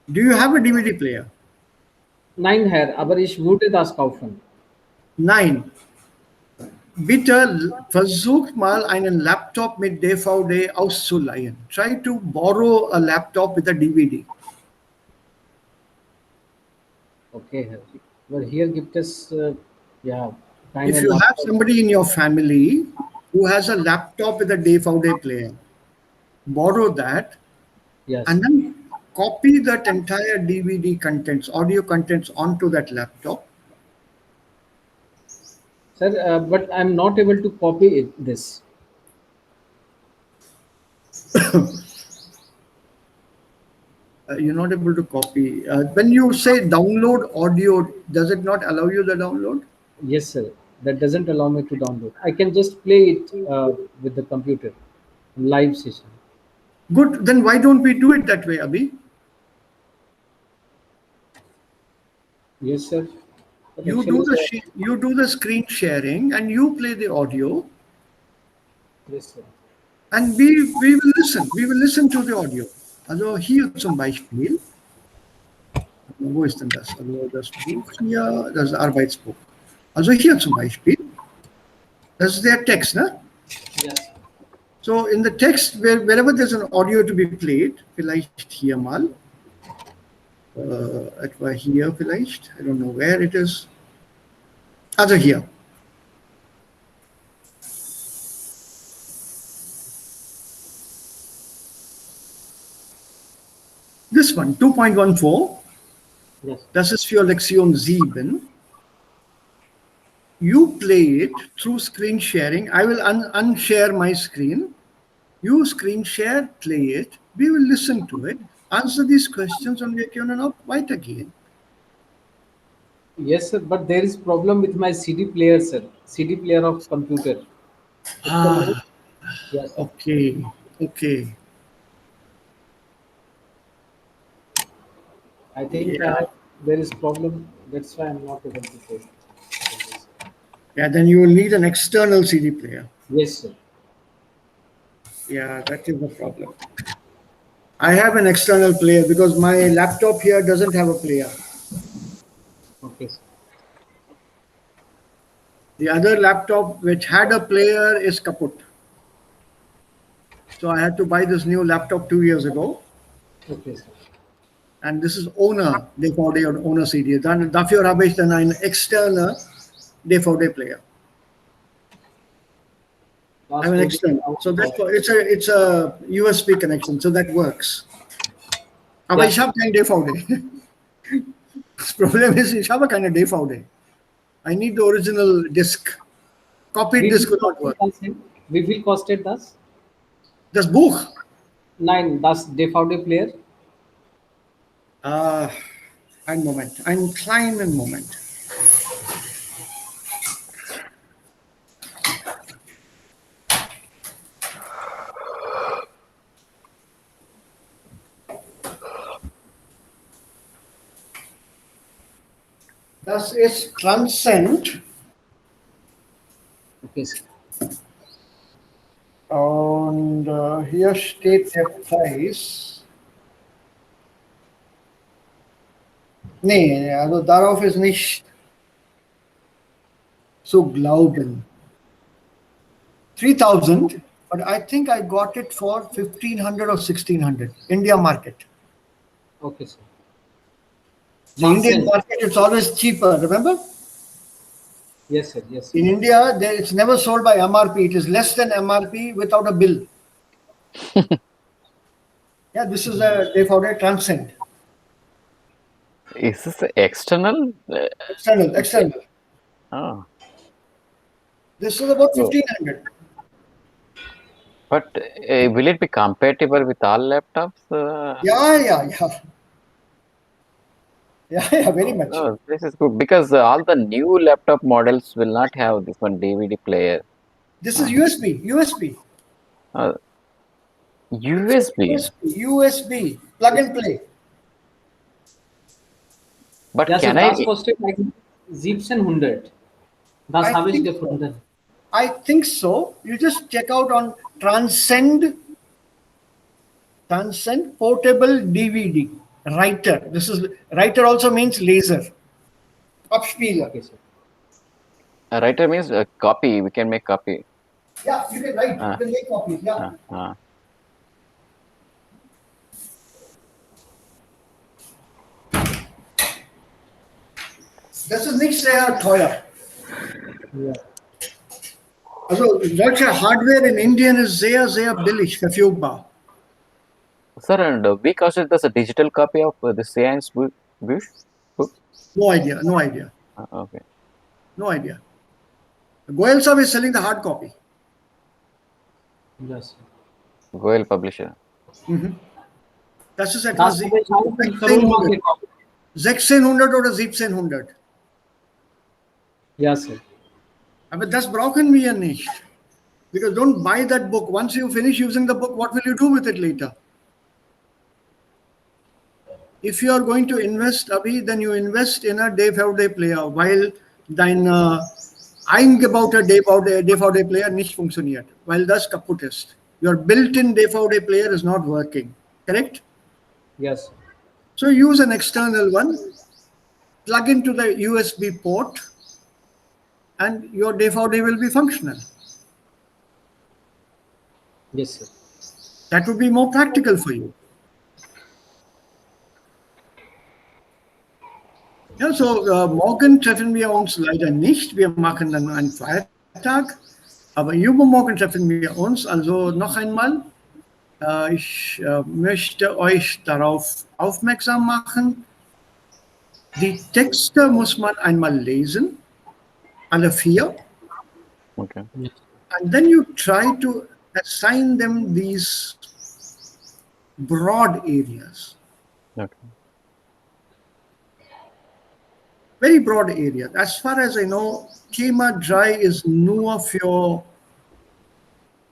Do you have a DVD player? Nein, Herr, aber ich würde das kaufen. Nein. Bitte versucht mal einen Laptop mit DVD auszuleihen. Try to borrow a laptop with a DVD. Okay, Herr. Aber hier gibt es ja keine If you have Laptop. somebody in your family who has a laptop with a DVD player, borrow that Yes. and then copy that entire DVD contents, audio contents onto that laptop. Sir, but I'm not able to copy this. You're not able to copy. When you say download audio, does it not allow you the download? Yes, sir. That doesn't allow me to download. I can just play it with the computer, live session. Good. Then why don't we do it that way, Abhi? Yes, sir. But You actually, do the sir, you do the screen sharing and you play the audio, yes, sir. and we will listen. We will listen to the audio. Also hier zum Beispiel, wo ist denn das? Also das Buch hier, das Arbeitsbuch. Also hier zum Beispiel, das ist der Text, ne? Yes. So in the text, wherever there's an audio to be played, vielleicht hier mal, etwa hier vielleicht, I don't know where it is. Also hier. This one, 2.14, Yes. das ist für Lektion 7. You play it through screen sharing. I will unshare my screen. You screen share, play it. We will listen to it, answer these questions, and we can now weitergehen. Yes, sir. But there is problem with my CD player, sir. CD player of computer. Ah, Yes. Sir. okay, okay. I think Yeah. there is problem. That's why I'm not able to play. Yeah, then you will need an external CD player. Yes, sir. Yeah, that is the problem. I have an external player because my laptop here doesn't have a player. Okay, sir. The other laptop which had a player is kaput. So I had to buy this new laptop 2 years ago. Okay, sir. And this is owner DVD or owner CD. Dann dafür habe ich dann einen externen DVD player. I have an external. So that's it's a USB connection. So that works. Aber Ja. ich habe kein DVD. Das Problem ist, ich habe keine DVD. I need the original disc. Copied disc will not work. Wie viel kostet das? Das Buch. Nein, das DVD-Player. Einen Moment, einen kleinen Moment. Das ist Transcend. Okay, sir. Und hier steht der Preis. Nee, also darauf ist nicht zu glauben. 3,000, but I think I got it for 1,500 or 1,600. India market. Okay, sir. The Indian market is always cheaper, remember? Yes, sir. Yes, sir. In India, it's never sold by MRP. It is less than MRP without a bill. Yeah, this is a DVD Transcend. Is this external? External. Oh. This is about 1,500. But will it be compatible with all laptops? Yeah, very much. Oh, this is good because all the new laptop models will not have this one DVD player. This is USB. USB. Plug and play. But Ja, can das I? kostet eigentlich 1,700. Das I habe ich think so. gefunden. I think so. You just check out on Transcend Portable DVD. Writer. This is writer also means laser. Abspieler. Okay, sir. A writer means a copy. We can make copy. Yeah, you can write. You can make copies. Yeah. Das ist nicht sehr teuer. Ja. Also solche Hardware in Indien ist sehr, sehr billig verfügbar. Sir, and we costed this a digital copy of the science book? No idea. Okay. No idea. Goel Sahib is selling the hard copy. Yes. Goel publisher. Das ist etwa Das habe ich auch in Corona gekauft. 1600 oder 1700. Ja, sir. Aber das brauchen wir nicht. Because don't buy that book. Once you finish using the book, what will you do with it later? If you are going to invest, Abhi, then you invest in a DVD player, while dein eingebauter DVD player nicht funktioniert, weil das kaputt ist. Your built-in DVD player is not working, correct? Yes. So use an external one, plug into the USB port, and your DVD will be functional. Yes, sir. That would be more practical for you. Ja, so morgen treffen wir uns leider nicht. Wir machen dann einen Feiertag. Aber übermorgen treffen wir uns. Also noch einmal, ich möchte euch darauf aufmerksam machen. Die Texte muss man einmal lesen, alle 4. Okay. And then you try to assign them these broad areas. Okay. Very broad area. As far as I know, Thema 3 ist nur für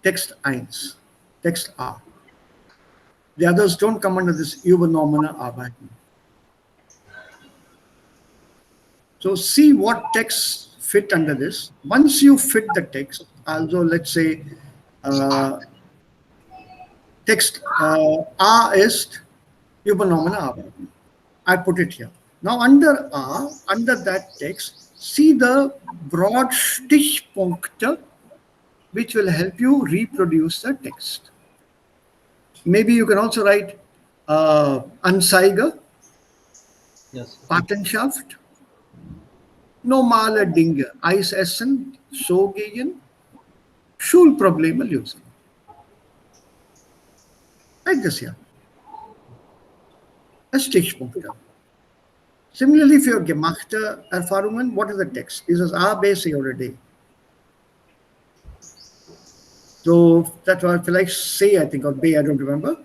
Text 1, Text A. The others don't come under this übernommene Arbeiten. So see what texts fit under this. Once you fit the text, also let's say text A ist Übernommene Arbeiten. I put it here. Now under A, under that text, see the broad Stichpunkte which will help you reproduce the text. Maybe you can also write Anzeige, Yes. Patenschaft, normale Dinge, Eis essen, so gehen, Schulprobleme lösen. Like this here. A Stichpunkte. Similarly, für gemachte Erfahrungen, what is the text? Is it A, B, C, or a D? So that's what vielleicht C, I think, or B, I don't remember.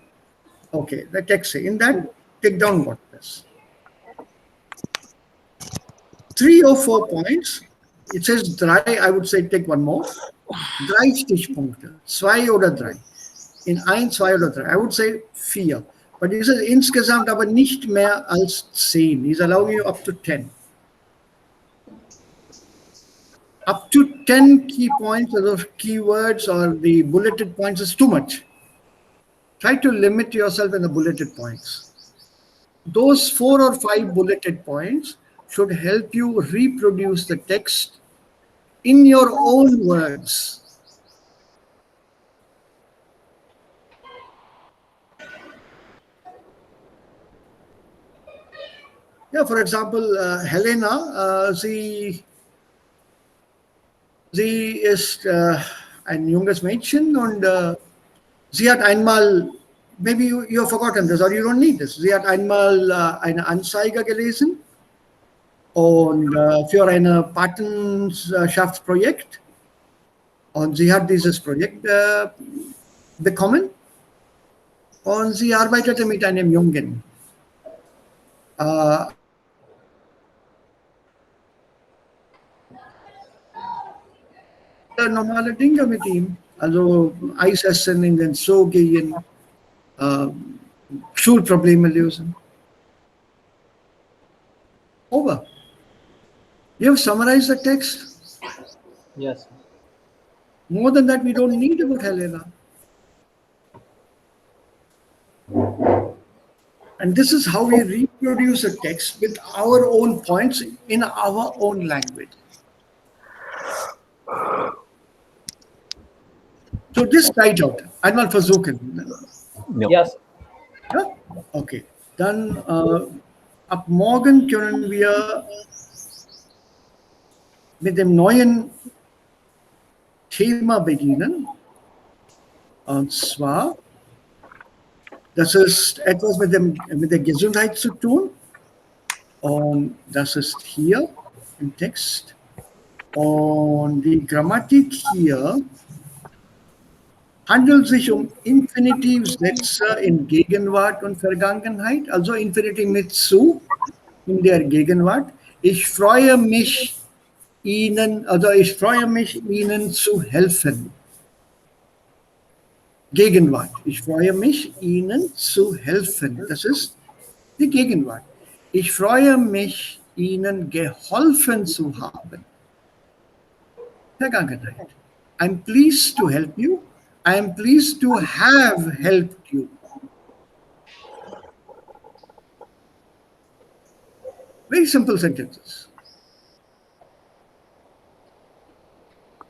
Okay, the text say. In that, take down what this. 3 or 4 points. It says drei, I would say take one more. 3 Stichpunkte. 2 oder 3. In 1, 2 oder 3. I would say 4. But this is insgesamt aber nicht mehr als 10. He's allowing you up to 10. Up to 10 key points or keywords or the bulleted points is too much. Try to limit yourself in the bulleted points. Those 4 or 5 bulleted points should help you reproduce the text in your own words. Yeah, for example, Helena, sie ist ein junges Mädchen und sie hat einmal, maybe you have forgotten this or you don't need this, sie hat einmal eine Anzeige gelesen und für ein Patenschaftsprojekt und sie hat dieses Projekt bekommen und sie arbeitete mit einem Jungen. Normale Dinge mit ihm, also Eis essen, in den Zoo gehen, Schulprobleme lösen. Over. You have summarized the text. Yes. More than that, we don't need about Helena. And this is how we reproduce a text with our own points in our own language. So this try out. Einmal versuchen. No. Yes. Ja? Okay. Dann ab morgen können wir mit dem neuen Thema beginnen. Und zwar, das ist etwas mit der Gesundheit zu tun. Und das ist hier im Text. Und die Grammatik hier handelt sich Infinitivsätze in Gegenwart und Vergangenheit, also Infinitiv mit zu in der Gegenwart. Ich freue mich, Ihnen zu helfen. Gegenwart. Ich freue mich, Ihnen zu helfen. Das ist die Gegenwart. Ich freue mich, Ihnen geholfen zu haben. Vergangenheit. I'm pleased to help you. I am pleased to have helped you. Very simple sentences.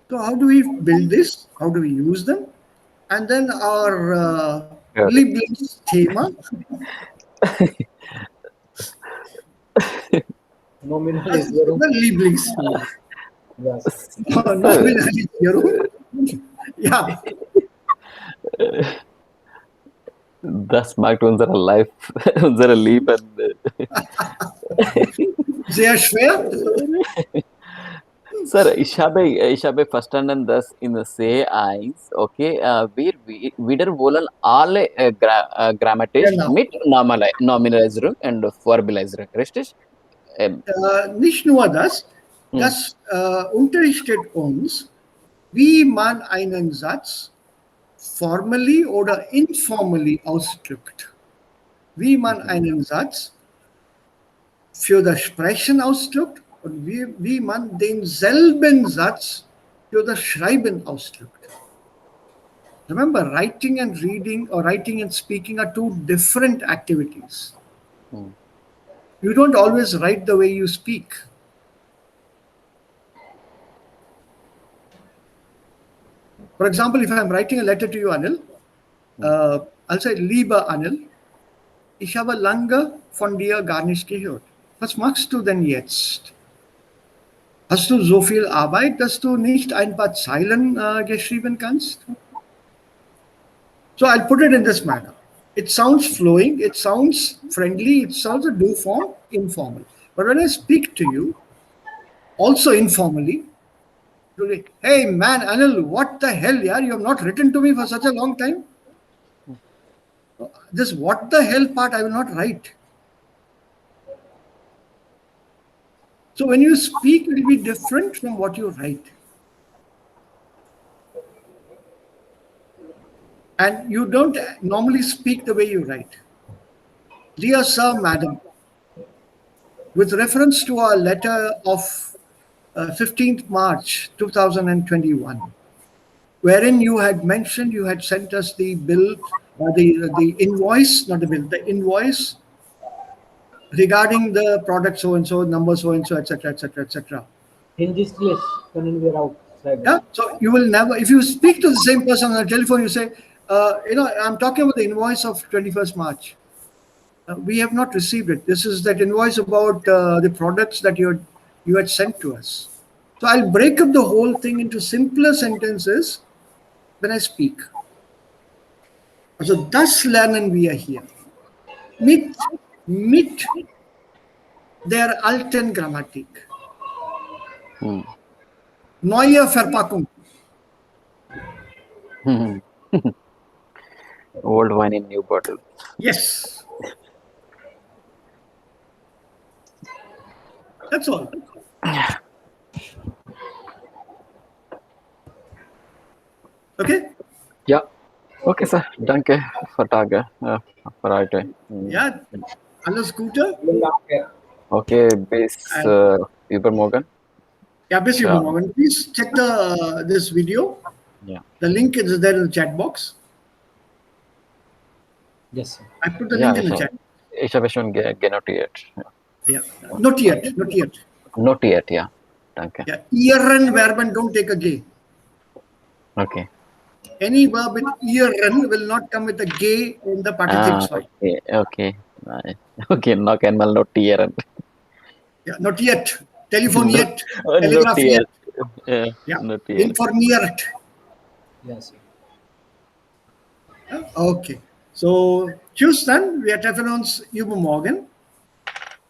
So how do we build this? How do we use them? And then our Lieblingsthema. Nominalisierung. Lieblingsthema. Yes. Nominalisierung. Ja. Das macht unsere Life, unsere Leben Sehr schwer. Sir, ich habe verstanden, dass in C1, okay, wir wiederholen alle Grammatisch Genau. mit Nominalisierung und Verbalisierung, richtig? Nicht nur das, das unterrichtet uns, wie man einen Satz formally oder informally ausdrückt. Wie man einen Satz für das Sprechen ausdrückt Und wie man denselben Satz für das Schreiben ausdrückt. Remember, writing and reading or writing and speaking are two different activities. You don't always write the way you speak. For example, if I'm writing a letter to you, Anil, I'll say, lieber Anil, ich habe lange von dir gar nicht gehört. Was machst du denn jetzt? Hast du so viel Arbeit, dass du nicht ein paar Zeilen geschrieben kannst? So I'll put it in this manner. It sounds flowing, it sounds friendly, it sounds a do form, informal. But when I speak to you, also informally, you'll be, hey man, Anil, what the hell, yeah? You have not written to me for such a long time? This what the hell part I will not write. So when you speak, it will be different from what you write. And you don't normally speak the way you write. Dear Sir, Madam, with reference to our letter of 15th March 2021, wherein you had mentioned you had sent us the bill, the invoice, not the bill, the invoice regarding the product so-and-so, number so-and-so, etc., etc., etc. Hinges können wir auch sagen. Yeah, so you will never, if you speak to the same person on the telephone, you say, I'm talking about the invoice of 21st March. We have not received it. This is that invoice about the products that you had sent to us. So I'll break up the whole thing into simpler sentences when I speak. Also das lernen wir hier. Mit der alten Grammatik. Neue Verpackung. Old wine in new bottle. Yes. That's all. Okay? Ja. Okay, sir. Danke für Tage, für heute. Ja, alles Gute. Okay, bis übermorgen. Ja, bis übermorgen. Please check this video. Yeah. The link is there in the chat box. Yes, sir. I put the link in the chat. Ich habe schon genotiert. Yeah. Not yet. Not yet. Not yet, ja. Danke. Yeah. Ihren Verben don't take a G. Okay. Any verb with ihren will not come with a G in the participle sign. Okay. Nice. Okay, noch einmal notieren. Yeah, not yet. Telephone yet. Not Telegraph yet. yet. Yeah. Not yet. Informiert. Yes, sir. Okay. So, tschüss dann. Wir treffen uns übermorgen.